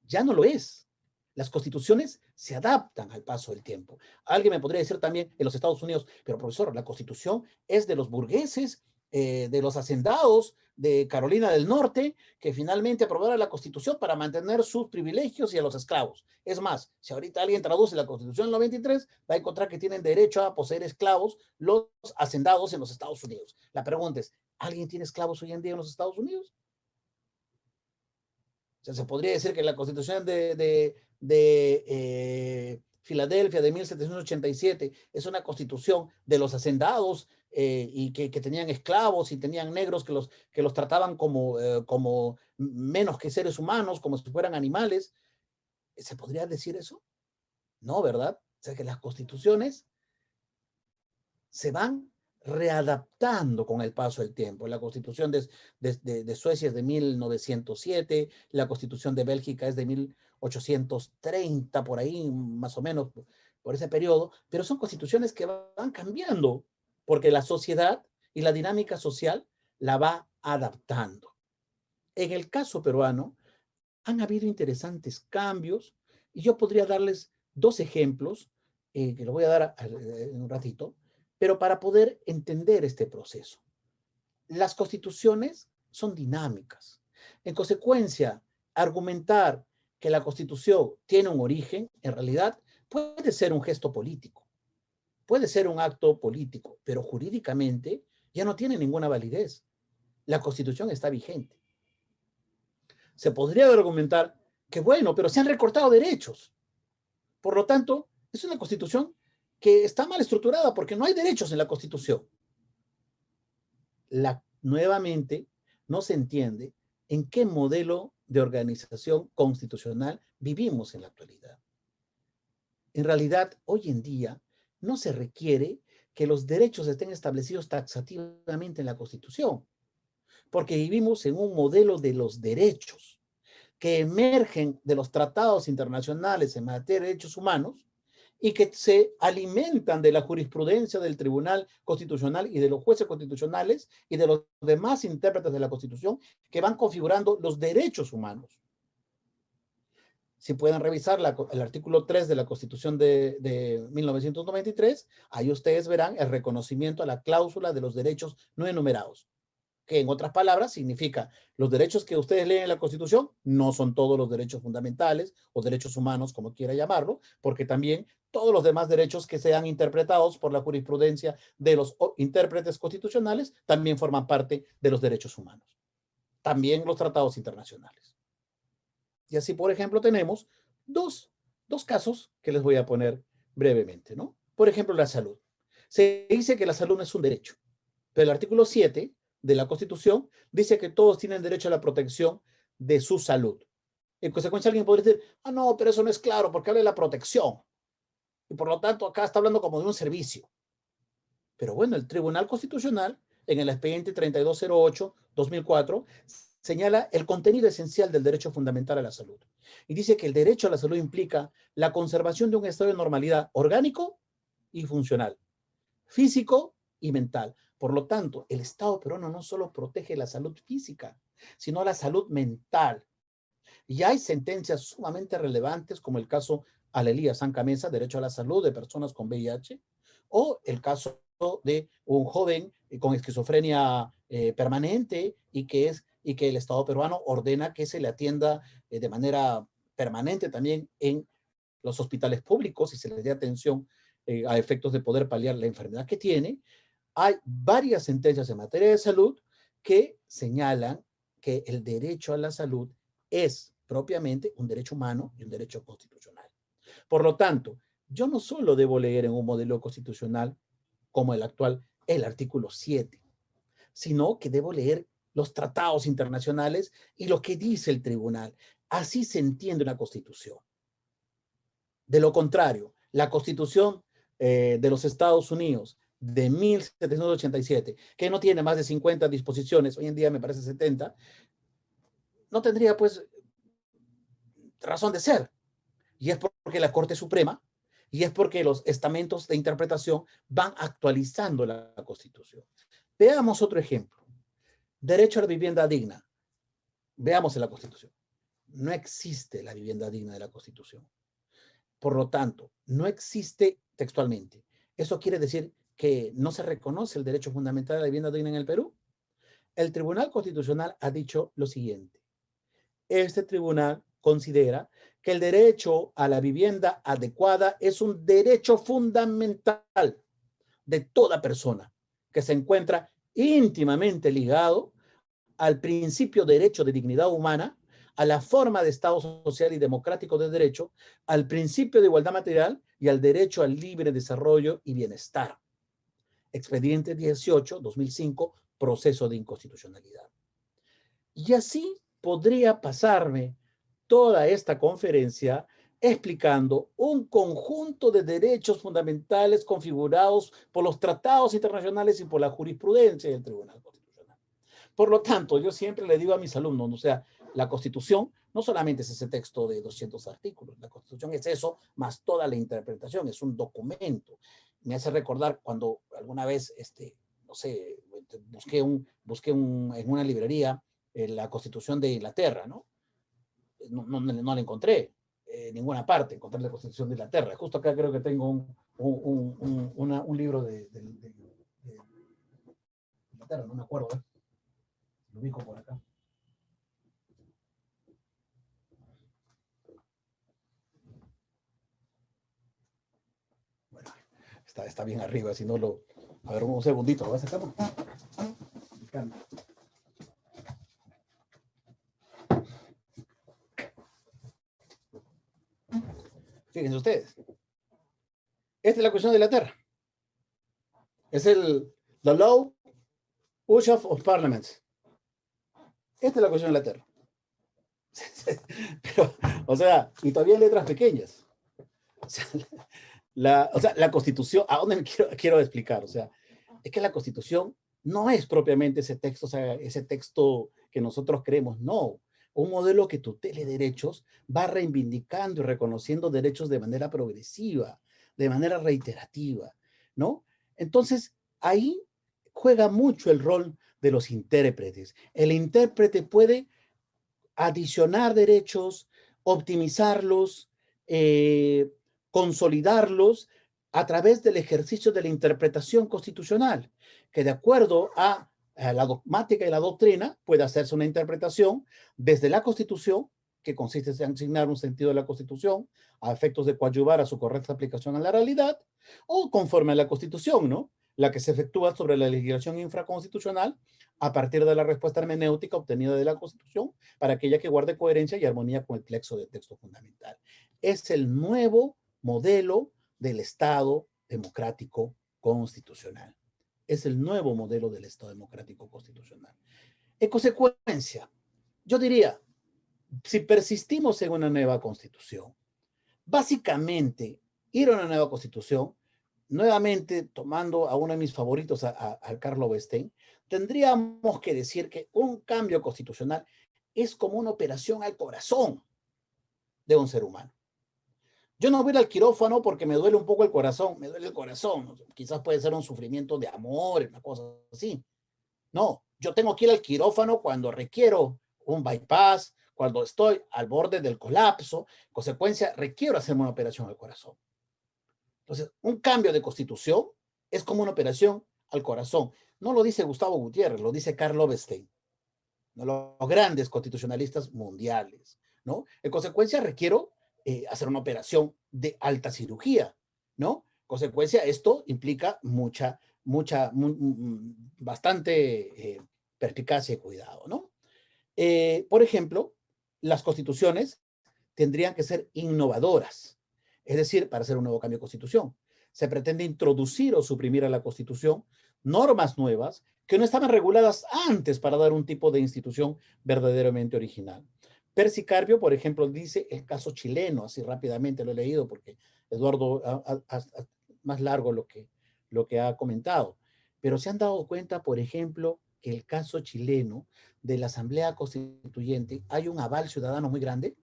[SPEAKER 1] ya no lo es. Las constituciones se adaptan al paso del tiempo. Alguien me podría decir también en los Estados Unidos, pero profesor, la constitución es de los burgueses, de los hacendados de Carolina del Norte, que finalmente aprobaron la constitución para mantener sus privilegios y a los esclavos. Es más, si ahorita alguien traduce la constitución del 93, va a encontrar que tienen derecho a poseer esclavos los hacendados en los Estados Unidos. La pregunta es, ¿alguien tiene esclavos hoy en día en los Estados Unidos? O sea, se podría decir que la constitución de Filadelfia de 1787 es una constitución de los hacendados y que tenían esclavos y tenían negros que los trataban como menos que seres humanos, como si fueran animales. ¿Se podría decir eso? No, ¿verdad? O sea, que las constituciones se van readaptando con el paso del tiempo. La constitución de Suecia es de 1907, la constitución de Bélgica es de 1830, por ahí, más o menos, por ese periodo, pero son constituciones que van cambiando, porque la sociedad y la dinámica social la va adaptando. En el caso peruano, han habido interesantes cambios, y yo podría darles dos ejemplos, que lo voy a dar en un ratito, pero para poder entender este proceso. Las constituciones son dinámicas. En consecuencia, argumentar que la Constitución tiene un origen, en realidad puede ser un gesto político, puede ser un acto político, pero jurídicamente ya no tiene ninguna validez. La Constitución está vigente. Se podría argumentar que, bueno, pero se han recortado derechos. Por lo tanto, es una Constitución que está mal estructurada porque no hay derechos en la Constitución. Nuevamente, no se entiende en qué modelo de organización constitucional vivimos en la actualidad. En realidad, hoy en día, no se requiere que los derechos estén establecidos taxativamente en la Constitución, porque vivimos en un modelo de los derechos que emergen de los tratados internacionales en materia de derechos humanos y que se alimentan de la jurisprudencia del Tribunal Constitucional y de los jueces constitucionales y de los demás intérpretes de la Constitución que van configurando los derechos humanos. Si pueden revisar el artículo 3 de la Constitución de 1993, ahí ustedes verán el reconocimiento a la cláusula de los derechos no enumerados, que en otras palabras significa los derechos que ustedes leen en la Constitución no son todos los derechos fundamentales o derechos humanos, como quiera llamarlo, porque también todos los demás derechos que sean interpretados por la jurisprudencia de los intérpretes constitucionales también forman parte de los derechos humanos. También los tratados internacionales. Y así, por ejemplo, tenemos dos casos que les voy a poner brevemente, ¿no? Por ejemplo, la salud. Se dice que la salud no es un derecho, pero el artículo 7 de la Constitución dice que todos tienen derecho a la protección de su salud. En consecuencia, alguien podría decir, ah, no, pero eso no es claro, porque habla de la protección. Y por lo tanto, acá está hablando como de un servicio. Pero bueno, el Tribunal Constitucional, en el expediente 3208-2004, señala el contenido esencial del derecho fundamental a la salud. Y dice que el derecho a la salud implica la conservación de un estado de normalidad orgánico y funcional, físico y mental. Por lo tanto, el Estado peruano no solo protege la salud física, sino la salud mental. Y hay sentencias sumamente relevantes, como el caso Alelía San Camesa, derecho a la salud de personas con VIH, o el caso de un joven con esquizofrenia permanente y que el Estado peruano ordena que se le atienda de manera permanente también en los hospitales públicos y se le dé atención a efectos de poder paliar la enfermedad que tiene. Hay varias sentencias en materia de salud que señalan que el derecho a la salud es propiamente un derecho humano y un derecho constitucional. Por lo tanto, yo no solo debo leer en un modelo constitucional como el actual el artículo 7, sino que debo leer los tratados internacionales y lo que dice el tribunal. Así se entiende una constitución. De lo contrario, la Constitución de los Estados Unidos de 1787, que no tiene más de 50 disposiciones, hoy en día me parece 70, no tendría pues razón de ser. Y es porque la Corte Suprema y es porque los estamentos de interpretación van actualizando la Constitución. Veamos otro ejemplo. Derecho a la vivienda digna. Veamos en la Constitución. No existe la vivienda digna de la Constitución. Por lo tanto, no existe textualmente. ¿Eso quiere decir que no se reconoce el derecho fundamental a la vivienda digna en el Perú? El Tribunal Constitucional ha dicho lo siguiente. Este tribunal considera que el derecho a la vivienda adecuada es un derecho fundamental de toda persona que se encuentra íntimamente ligado al principio de derecho de dignidad humana, a la forma de Estado social y democrático de derecho, al principio de igualdad material y al derecho al libre desarrollo y bienestar. Expediente 18-2005, proceso de inconstitucionalidad. Y así podría pasarme toda esta conferencia explicando un conjunto de derechos fundamentales configurados por los tratados internacionales y por la jurisprudencia del Tribunal Constitucional. Por lo tanto, yo siempre le digo a mis alumnos, o sea, la Constitución no solamente es ese texto de 200 artículos, la Constitución es eso, más toda la interpretación, es un documento. Me hace recordar cuando alguna vez, no sé, busqué en una librería la Constitución de Inglaterra, ¿no? No la encontré en ninguna parte, encontré la Constitución de Inglaterra. Justo acá creo que tengo un libro de Inglaterra, no me acuerdo, ¿eh? Lo ubico por acá. Está bien arriba, si no lo... A ver, un segundito, lo voy a sacar. Fíjense ustedes. Esta es la Constitución de Inglaterra. Es the Law of Parliaments. Esta es la Constitución de Inglaterra. Pero, o sea, y todavía en letras pequeñas. O sea, la Constitución, ¿a dónde me quiero explicar? O sea, es que la Constitución no es propiamente ese texto, o sea, ese texto que nosotros creemos, no. Un modelo que tutele derechos va reivindicando y reconociendo derechos de manera progresiva, de manera reiterativa, ¿no? Entonces, ahí juega mucho el rol de los intérpretes. El intérprete puede adicionar derechos, optimizarlos, consolidarlos a través del ejercicio de la interpretación constitucional, que de acuerdo a la dogmática y la doctrina puede hacerse una interpretación desde la Constitución, que consiste en asignar un sentido de la Constitución a efectos de coadyuvar a su correcta aplicación en la realidad, o conforme a la Constitución, ¿no? La que se efectúa sobre la legislación infraconstitucional a partir de la respuesta hermenéutica obtenida de la Constitución para aquella que guarde coherencia y armonía con el plexo del texto fundamental. Es el nuevo modelo del Estado democrático constitucional. Es el nuevo modelo del Estado democrático constitucional. En consecuencia, yo diría, si persistimos en una nueva constitución, básicamente ir a una nueva constitución, nuevamente tomando a uno de mis favoritos, al Carlo Bestein, tendríamos que decir que un cambio constitucional es como una operación al corazón de un ser humano. Yo no voy al quirófano porque me duele un poco el corazón, me duele el corazón, quizás puede ser un sufrimiento de amor, una cosa así. No, yo tengo que ir al quirófano cuando requiero un bypass, cuando estoy al borde del colapso, en consecuencia, requiero hacerme una operación al corazón. Entonces, un cambio de constitución es como una operación al corazón. No lo dice Gustavo Gutiérrez, lo dice Karl Lovestein, ¿no? Los grandes constitucionalistas mundiales, ¿no? En consecuencia, requiero hacer una operación de alta cirugía, ¿no? En consecuencia, esto implica bastante perspicacia y cuidado, ¿no? Por ejemplo, las constituciones tendrían que ser innovadoras. Es decir, para hacer un nuevo cambio de constitución, se pretende introducir o suprimir a la constitución normas nuevas que no estaban reguladas antes para dar un tipo de institución verdaderamente original. Percy Carpio, por ejemplo, dice el caso chileno, así rápidamente lo he leído porque Eduardo más largo lo que ha comentado, pero se han dado cuenta, por ejemplo, que el caso chileno de la Asamblea Constituyente hay un aval ciudadano muy grande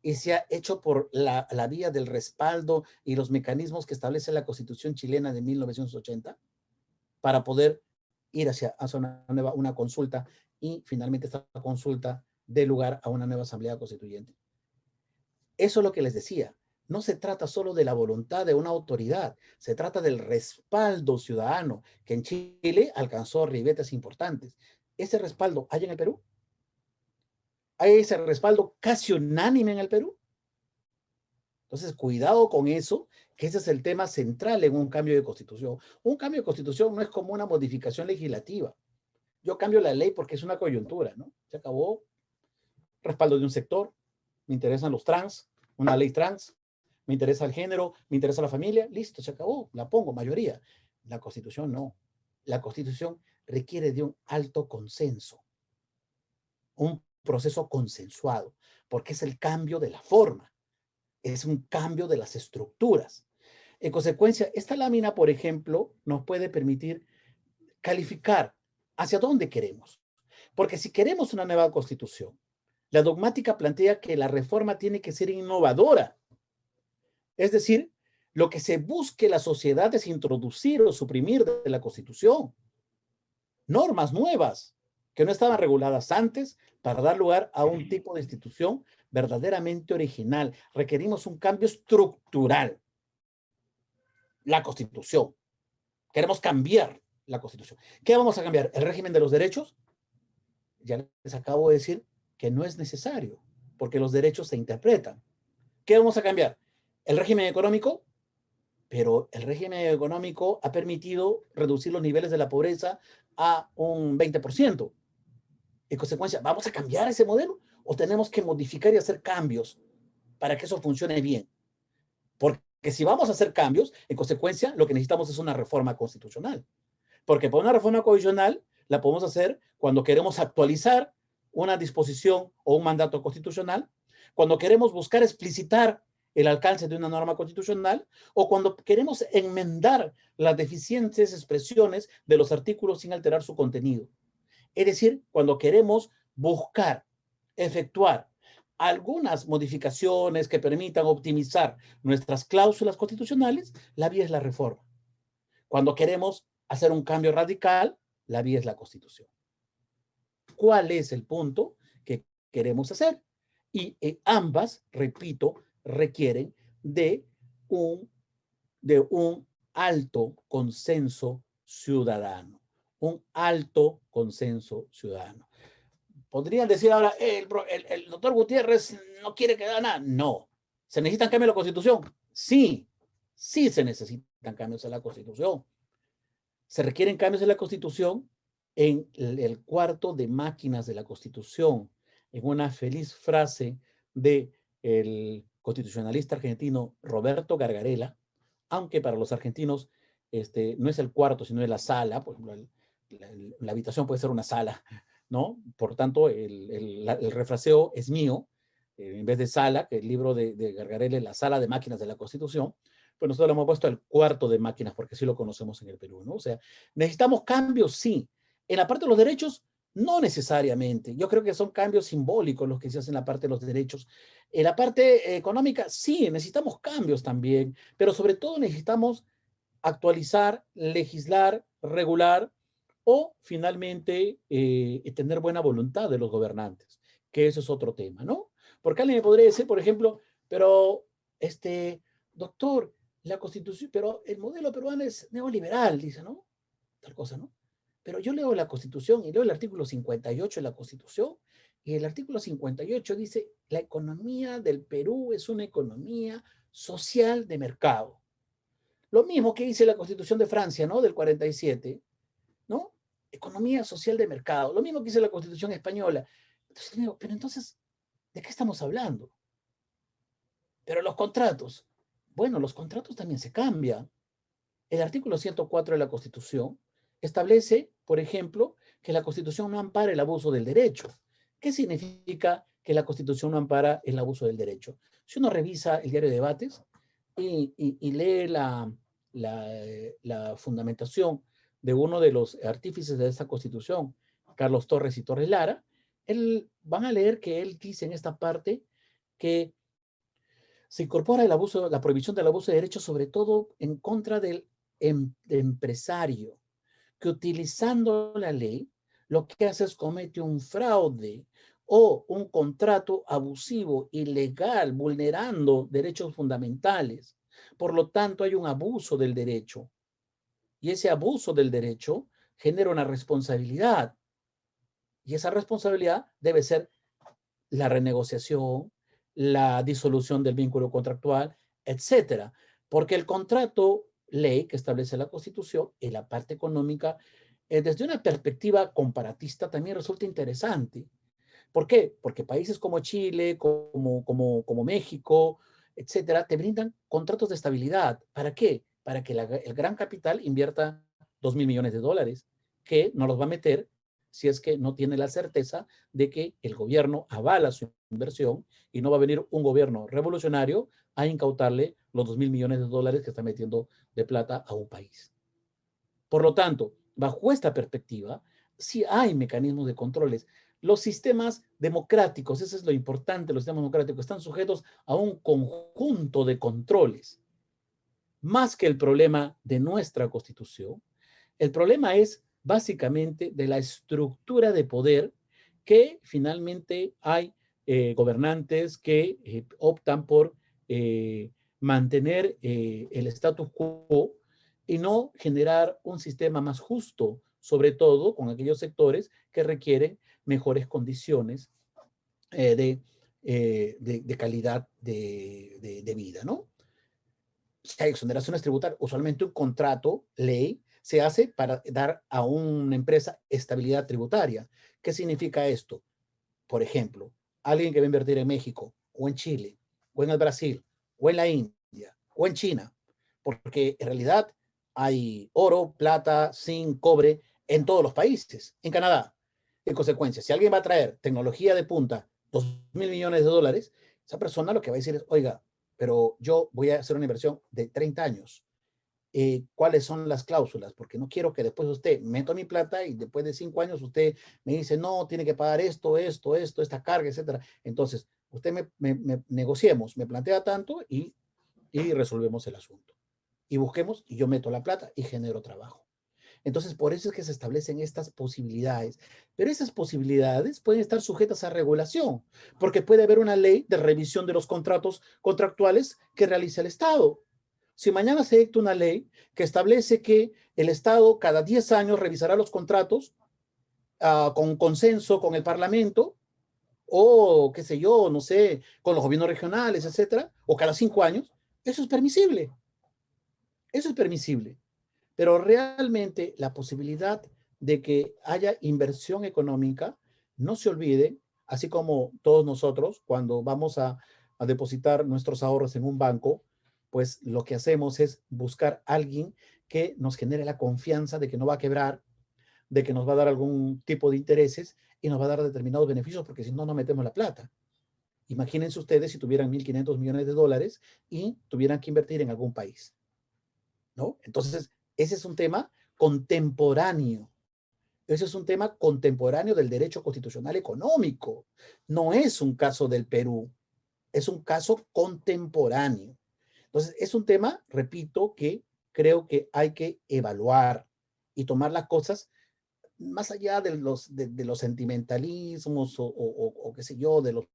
[SPEAKER 1] y se ha hecho por la vía del respaldo y los mecanismos que establece la Constitución chilena de 1980 para poder ir hacia una consulta y finalmente esta consulta dé lugar a una nueva Asamblea Constituyente. Eso es lo que les decía. No se trata solo de la voluntad de una autoridad, se trata del respaldo ciudadano que en Chile alcanzó ribetes importantes. ¿Ese respaldo hay en el Perú? ¿Hay ese respaldo casi unánime en el Perú? Entonces, cuidado con eso, que ese es el tema central en un cambio de constitución. Un cambio de constitución no es como una modificación legislativa. Yo cambio la ley porque es una coyuntura, ¿no? Se acabó, respaldo de un sector, me interesan los trans, una ley trans, me interesa el género, me interesa la familia, listo, se acabó, la pongo, mayoría. La constitución no. La constitución requiere de un alto consenso, un proceso consensuado, porque es el cambio de la forma, es un cambio de las estructuras. En consecuencia, esta lámina, por ejemplo, nos puede permitir calificar hacia dónde queremos. Porque si queremos una nueva constitución, la dogmática plantea que la reforma tiene que ser innovadora. Es decir, lo que se busque la sociedad es introducir o suprimir de la constitución normas nuevas que no estaban reguladas antes para dar lugar a un tipo de institución verdaderamente original. Requerimos un cambio estructural. La Constitución. Queremos cambiar la Constitución. ¿Qué vamos a cambiar? ¿El régimen de los derechos? Ya les acabo de decir que no es necesario, porque los derechos se interpretan. ¿Qué vamos a cambiar? ¿El régimen económico? pero el régimen económico ha permitido reducir los niveles de la pobreza a un 20%. En consecuencia, ¿vamos a cambiar ese modelo o tenemos que modificar y hacer cambios para que eso funcione bien? Porque si vamos a hacer cambios, en consecuencia, lo que necesitamos es una reforma constitucional. Porque por una reforma constitucional la podemos hacer cuando queremos actualizar una disposición o un mandato constitucional, cuando queremos buscar explicitar el alcance de una norma constitucional o cuando queremos enmendar las deficientes expresiones de los artículos sin alterar su contenido. Es decir, cuando queremos buscar, efectuar algunas modificaciones que permitan optimizar nuestras cláusulas constitucionales, la vía es la reforma. Cuando queremos hacer un cambio radical, la vía es la Constitución. ¿Cuál es el punto que queremos hacer? Y ambas, repito, requieren de un alto consenso ciudadano. Un alto consenso ciudadano. Podrían decir ahora, el doctor Gutiérrez no quiere que haga nada. No. ¿Se necesitan cambios en la Constitución? Sí, sí se necesitan cambios en la Constitución. Se requieren cambios en la Constitución en el cuarto de máquinas de la Constitución, en una feliz frase del constitucionalista argentino Roberto Gargarella, aunque para los argentinos no es el cuarto, sino es la sala, por ejemplo, la habitación puede ser una sala, ¿no? Por tanto, el refraseo es mío, en vez de sala, que el libro de Gargarella es la sala de máquinas de la Constitución, pues nosotros le hemos puesto el cuarto de máquinas, porque así lo conocemos en el Perú, ¿no? O sea, necesitamos cambios, sí. En la parte de los derechos, no necesariamente. Yo creo que son cambios simbólicos los que se hacen en la parte de los derechos. En la parte económica, sí, necesitamos cambios también, pero sobre todo necesitamos actualizar, legislar, regular o finalmente tener buena voluntad de los gobernantes, que eso es otro tema, ¿no? Porque alguien me podría decir, por ejemplo, pero, doctor, la Constitución, pero el modelo peruano es neoliberal, dice, ¿no? Tal cosa, ¿no? Pero yo leo la Constitución y leo el artículo 58 de la Constitución y el artículo 58 dice, la economía del Perú es una economía social de mercado. Lo mismo que dice la Constitución de Francia, ¿no? Del 47, ¿no? Economía social de mercado. Lo mismo que dice la Constitución española. Entonces digo, pero entonces, ¿de qué estamos hablando? Pero los contratos. Bueno, los contratos también se cambian. El artículo 104 de la Constitución establece, por ejemplo, que la Constitución no ampara el abuso del derecho. ¿Qué significa que la Constitución no ampara el abuso del derecho? Si uno revisa el diario de debates y lee la fundamentación de uno de los artífices de esta Constitución, Carlos Torres y Torres Lara, van a leer que él dice en esta parte que se incorpora la prohibición del abuso de derechos, sobre todo en contra del empresario, que utilizando la ley, lo que hace es comete un fraude o un contrato abusivo, ilegal, vulnerando derechos fundamentales. Por lo tanto, hay un abuso del derecho. Y ese abuso del derecho genera una responsabilidad. Y esa responsabilidad debe ser la renegociación, la disolución del vínculo contractual, etcétera. Porque el contrato ley que establece la Constitución y la parte económica, desde una perspectiva comparatista, también resulta interesante. ¿Por qué? Porque países como Chile, como México, etcétera, te brindan contratos de estabilidad. ¿Para qué? Para que el gran capital invierta 2.000 millones de dólares, que no los va a meter si es que no tiene la certeza de que el gobierno avala su inversión y no va a venir un gobierno revolucionario a incautarle los 2.000 millones de dólares que está metiendo de plata a un país. Por lo tanto, bajo esta perspectiva, sí hay mecanismos de controles. Los sistemas democráticos, eso es lo importante, los sistemas democráticos están sujetos a un conjunto de controles. Más que el problema de nuestra Constitución, el problema es básicamente de la estructura de poder que finalmente hay gobernantes que optan por mantener el status quo y no generar un sistema más justo, sobre todo con aquellos sectores que requieren mejores condiciones de calidad de vida, ¿no? Si hay exoneraciones tributarias, usualmente un contrato, ley, se hace para dar a una empresa estabilidad tributaria. ¿Qué significa esto? Por ejemplo, alguien que va a invertir en México, o en Chile, o en el Brasil, o en la India, o en China, porque en realidad hay oro, plata, zinc, cobre en todos los países, en Canadá. En consecuencia, si alguien va a traer tecnología de punta, 2.000 millones de dólares, esa persona lo que va a decir es, oiga, pero yo voy a hacer una inversión de 30 años. ¿Cuáles son las cláusulas? Porque no quiero que después usted meto mi plata y después de 5 años usted me dice, no, tiene que pagar esto, esta carga, etcétera. Entonces, usted me negociemos, me plantea tanto y resolvemos el asunto. Y busquemos, y yo meto la plata y genero trabajo. Entonces, por eso es que se establecen estas posibilidades. Pero esas posibilidades pueden estar sujetas a regulación, porque puede haber una ley de revisión de los contratos contractuales que realice el Estado. Si mañana se dicta una ley que establece que el Estado cada 10 años revisará los contratos con consenso con el Parlamento, o qué sé yo, no sé, con los gobiernos regionales, etcétera, o cada 5 años, eso es permisible. Eso es permisible. Pero realmente la posibilidad de que haya inversión económica, no se olvide, así como todos nosotros, cuando vamos a depositar nuestros ahorros en un banco, pues lo que hacemos es buscar a alguien que nos genere la confianza de que no va a quebrar, de que nos va a dar algún tipo de intereses y nos va a dar determinados beneficios, porque si no, no metemos la plata. Imagínense ustedes si tuvieran 1.500 millones de dólares y tuvieran que invertir en algún país, ¿no? Entonces, ese es un tema contemporáneo. Ese es un tema contemporáneo del derecho constitucional económico. No es un caso del Perú, es un caso contemporáneo. Entonces, es un tema, repito, que creo que hay que evaluar y tomar las cosas más allá de los sentimentalismos o qué sé yo, de los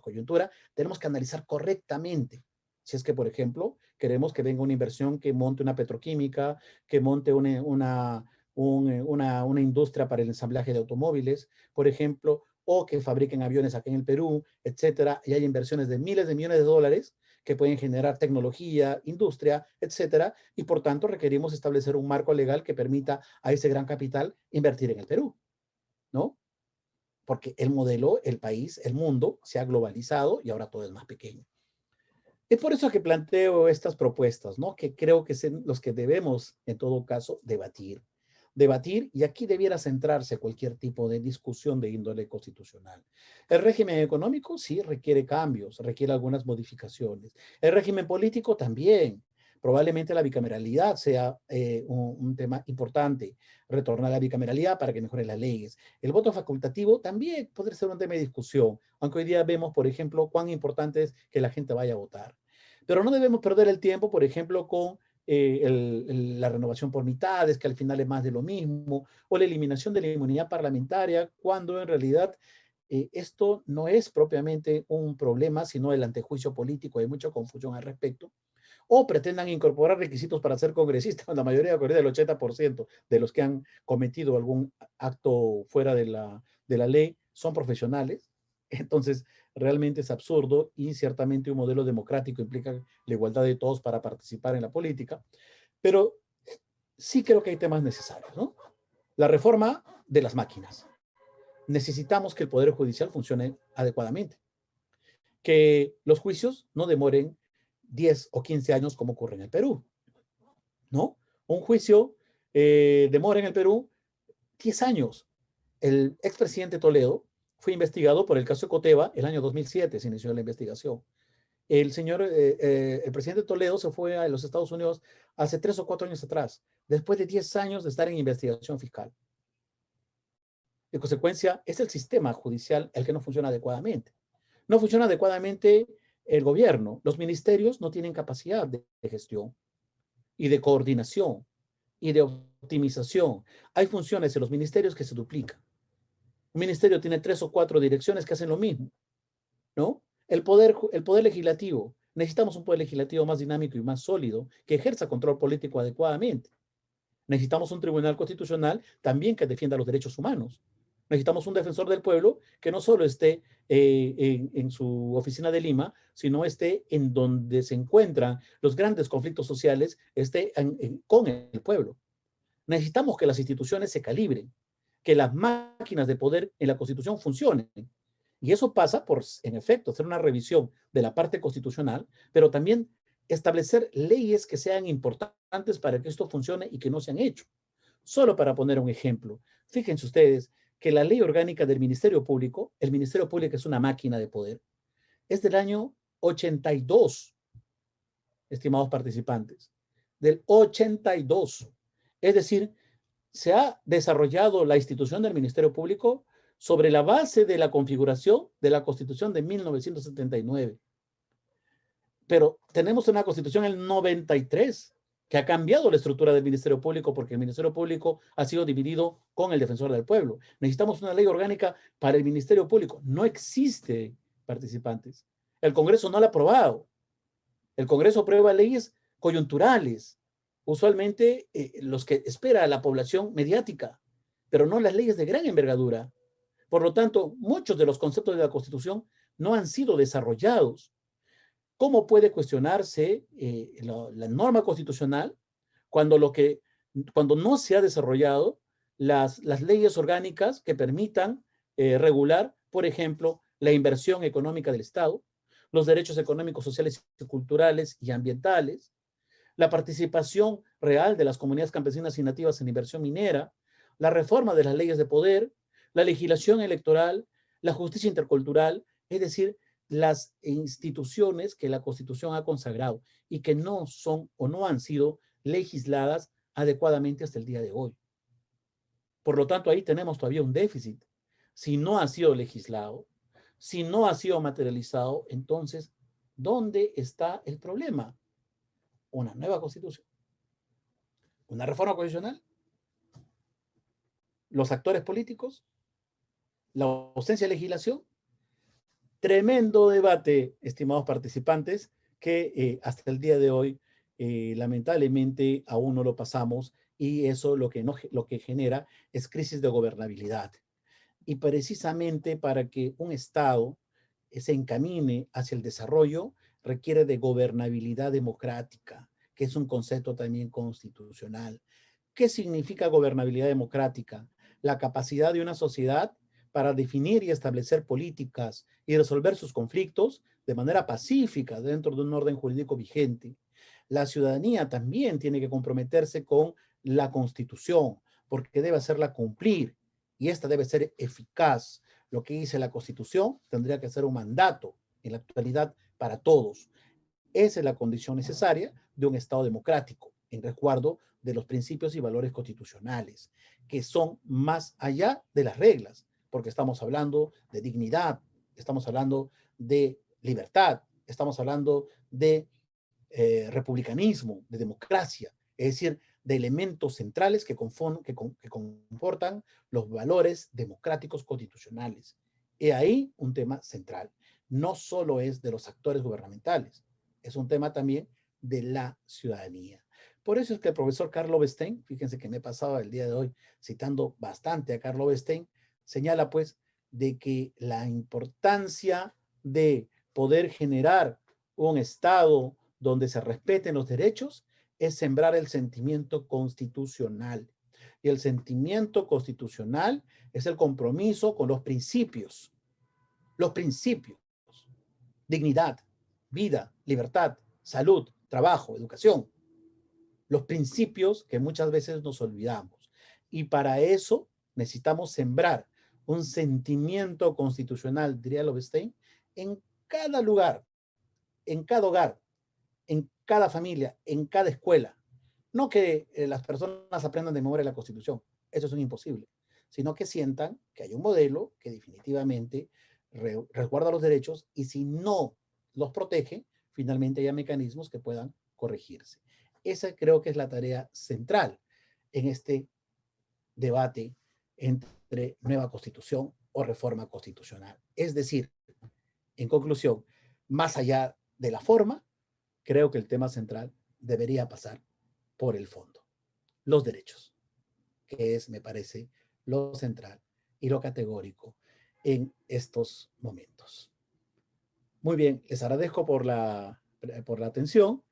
[SPEAKER 1] coyuntura, tenemos que analizar correctamente. Si es que, por ejemplo, queremos que venga una inversión que monte una petroquímica, que monte una industria para el ensamblaje de automóviles, por ejemplo, o que fabriquen aviones aquí en el Perú, etcétera, y hay inversiones de miles de millones de dólares que pueden generar tecnología, industria, etcétera, y por tanto requerimos establecer un marco legal que permita a ese gran capital invertir en el Perú, ¿no? Porque el modelo, el país, el mundo se ha globalizado y ahora todo es más pequeño. Es por eso que planteo estas propuestas, ¿no? Que creo que son los que debemos, en todo caso, debatir. Debatir, y aquí debiera centrarse cualquier tipo de discusión de índole constitucional. El régimen económico sí requiere cambios, requiere algunas modificaciones. El régimen político también. Probablemente la bicameralidad sea un tema importante. Retornar a la bicameralidad para que mejoren las leyes. El voto facultativo también podría ser un tema de discusión, aunque hoy día vemos, por ejemplo, cuán importante es que la gente vaya a votar. Pero no debemos perder el tiempo, por ejemplo, con la renovación por mitades, que al final es más de lo mismo, o la eliminación de la inmunidad parlamentaria, cuando en realidad esto no es propiamente un problema, sino el antejuicio político. Hay mucha confusión al respecto. O pretendan incorporar requisitos para ser congresista. La mayoría, del 80% de los que han cometido algún acto fuera de la ley son profesionales. Entonces, realmente es absurdo y ciertamente un modelo democrático implica la igualdad de todos para participar en la política. Pero sí creo que hay temas necesarios, ¿no? La reforma de las máquinas. Necesitamos que el Poder Judicial funcione adecuadamente, que los juicios no demoren 10 o 15 años como ocurre en el Perú, ¿no? Un juicio demora en el Perú 10 años. El expresidente Toledo fue investigado por el caso de Coteva el año 2007, se inició la investigación. El presidente Toledo se fue a los Estados Unidos hace 3 o 4 años atrás, después de 10 años de estar en investigación fiscal. En consecuencia, es el sistema judicial el que no funciona adecuadamente. No funciona adecuadamente el gobierno. Los ministerios no tienen capacidad de gestión y de coordinación y de optimización. Hay funciones en los ministerios que se duplican. Un ministerio tiene 3 o 4 direcciones que hacen lo mismo, ¿no? El poder legislativo. Necesitamos un poder legislativo más dinámico y más sólido que ejerza control político adecuadamente. Necesitamos un tribunal constitucional también que defienda los derechos humanos. Necesitamos un defensor del pueblo que no solo esté en su oficina de Lima, sino esté en donde se encuentran los grandes conflictos sociales, esté con el pueblo. Necesitamos que las instituciones se calibren, que las máquinas de poder en la Constitución funcionen. Y eso pasa por, en efecto, hacer una revisión de la parte constitucional, pero también establecer leyes que sean importantes para que esto funcione y que no se han hecho. Solo para poner un ejemplo, fíjense ustedes que la ley orgánica del Ministerio Público, el Ministerio Público es una máquina de poder, es del año 82, estimados participantes, del 82. Es decir, se ha desarrollado la institución del Ministerio Público sobre la base de la configuración de la Constitución de 1979. Pero tenemos una Constitución en el 93 que ha cambiado la estructura del Ministerio Público porque el Ministerio Público ha sido dividido con el Defensor del Pueblo. Necesitamos una ley orgánica para el Ministerio Público. No existe, participantes. El Congreso no la ha aprobado. El Congreso aprueba leyes coyunturales, usualmente los que espera la población mediática, pero no las leyes de gran envergadura. Por lo tanto, muchos de los conceptos de la Constitución no han sido desarrollados. ¿Cómo puede cuestionarse la norma constitucional cuando, cuando no se ha desarrollado las leyes orgánicas que permitan regular, por ejemplo, la inversión económica del Estado, los derechos económicos, sociales, culturales y ambientales, la participación real de las comunidades campesinas y nativas en inversión minera, la reforma de las leyes de poder, la legislación electoral, la justicia intercultural, es decir, las instituciones que la Constitución ha consagrado y que no son o no han sido legisladas adecuadamente hasta el día de hoy. Por lo tanto, ahí tenemos todavía un déficit. Si no ha sido legislado, si no ha sido materializado, entonces, ¿dónde está el problema? Una nueva Constitución, una reforma constitucional, los actores políticos, la ausencia de legislación. Tremendo debate, estimados participantes, que hasta el día de hoy lamentablemente aún no lo pasamos y eso lo que genera es crisis de gobernabilidad. Y precisamente para que un Estado se encamine hacia el desarrollo requiere de gobernabilidad democrática, que es un concepto también constitucional. ¿Qué significa gobernabilidad democrática? La capacidad de una sociedad para definir y establecer políticas y resolver sus conflictos de manera pacífica dentro de un orden jurídico vigente. La ciudadanía también tiene que comprometerse con la Constitución porque debe hacerla cumplir y esta debe ser eficaz. Lo que dice la Constitución tendría que ser un mandato en la actualidad para todos. Esa es la condición necesaria de un Estado democrático, en resguardo de los principios y valores constitucionales, que son más allá de las reglas, porque estamos hablando de dignidad, estamos hablando de libertad, estamos hablando de republicanismo, de democracia, es decir, de elementos centrales que comportan los valores democráticos constitucionales. Y ahí un tema central. No solo es de los actores gubernamentales, es un tema también de la ciudadanía. Por eso es que el profesor Carlo Bestein, fíjense que me he pasado el día de hoy citando bastante a Carlo Bestein, señala pues de que la importancia de poder generar un Estado donde se respeten los derechos es sembrar el sentimiento constitucional. Y el sentimiento constitucional es el compromiso con los principios. Los principios. Dignidad, vida, libertad, salud, trabajo, educación. Los principios que muchas veces nos olvidamos. Y para eso necesitamos sembrar un sentimiento constitucional, diría Lobestein, en cada lugar, en cada hogar, en cada familia, en cada escuela. No que las personas aprendan de memoria la Constitución, eso es un imposible, sino que sientan que hay un modelo que definitivamente resguarda los derechos y si no los protege, finalmente haya mecanismos que puedan corregirse. Esa creo que es la tarea central en este debate entre nueva constitución o reforma constitucional. Es decir, en conclusión, más allá de la forma, creo que el tema central debería pasar por el fondo, los derechos, que es, me parece, lo central y lo categórico en estos momentos. Muy bien, les agradezco por la atención.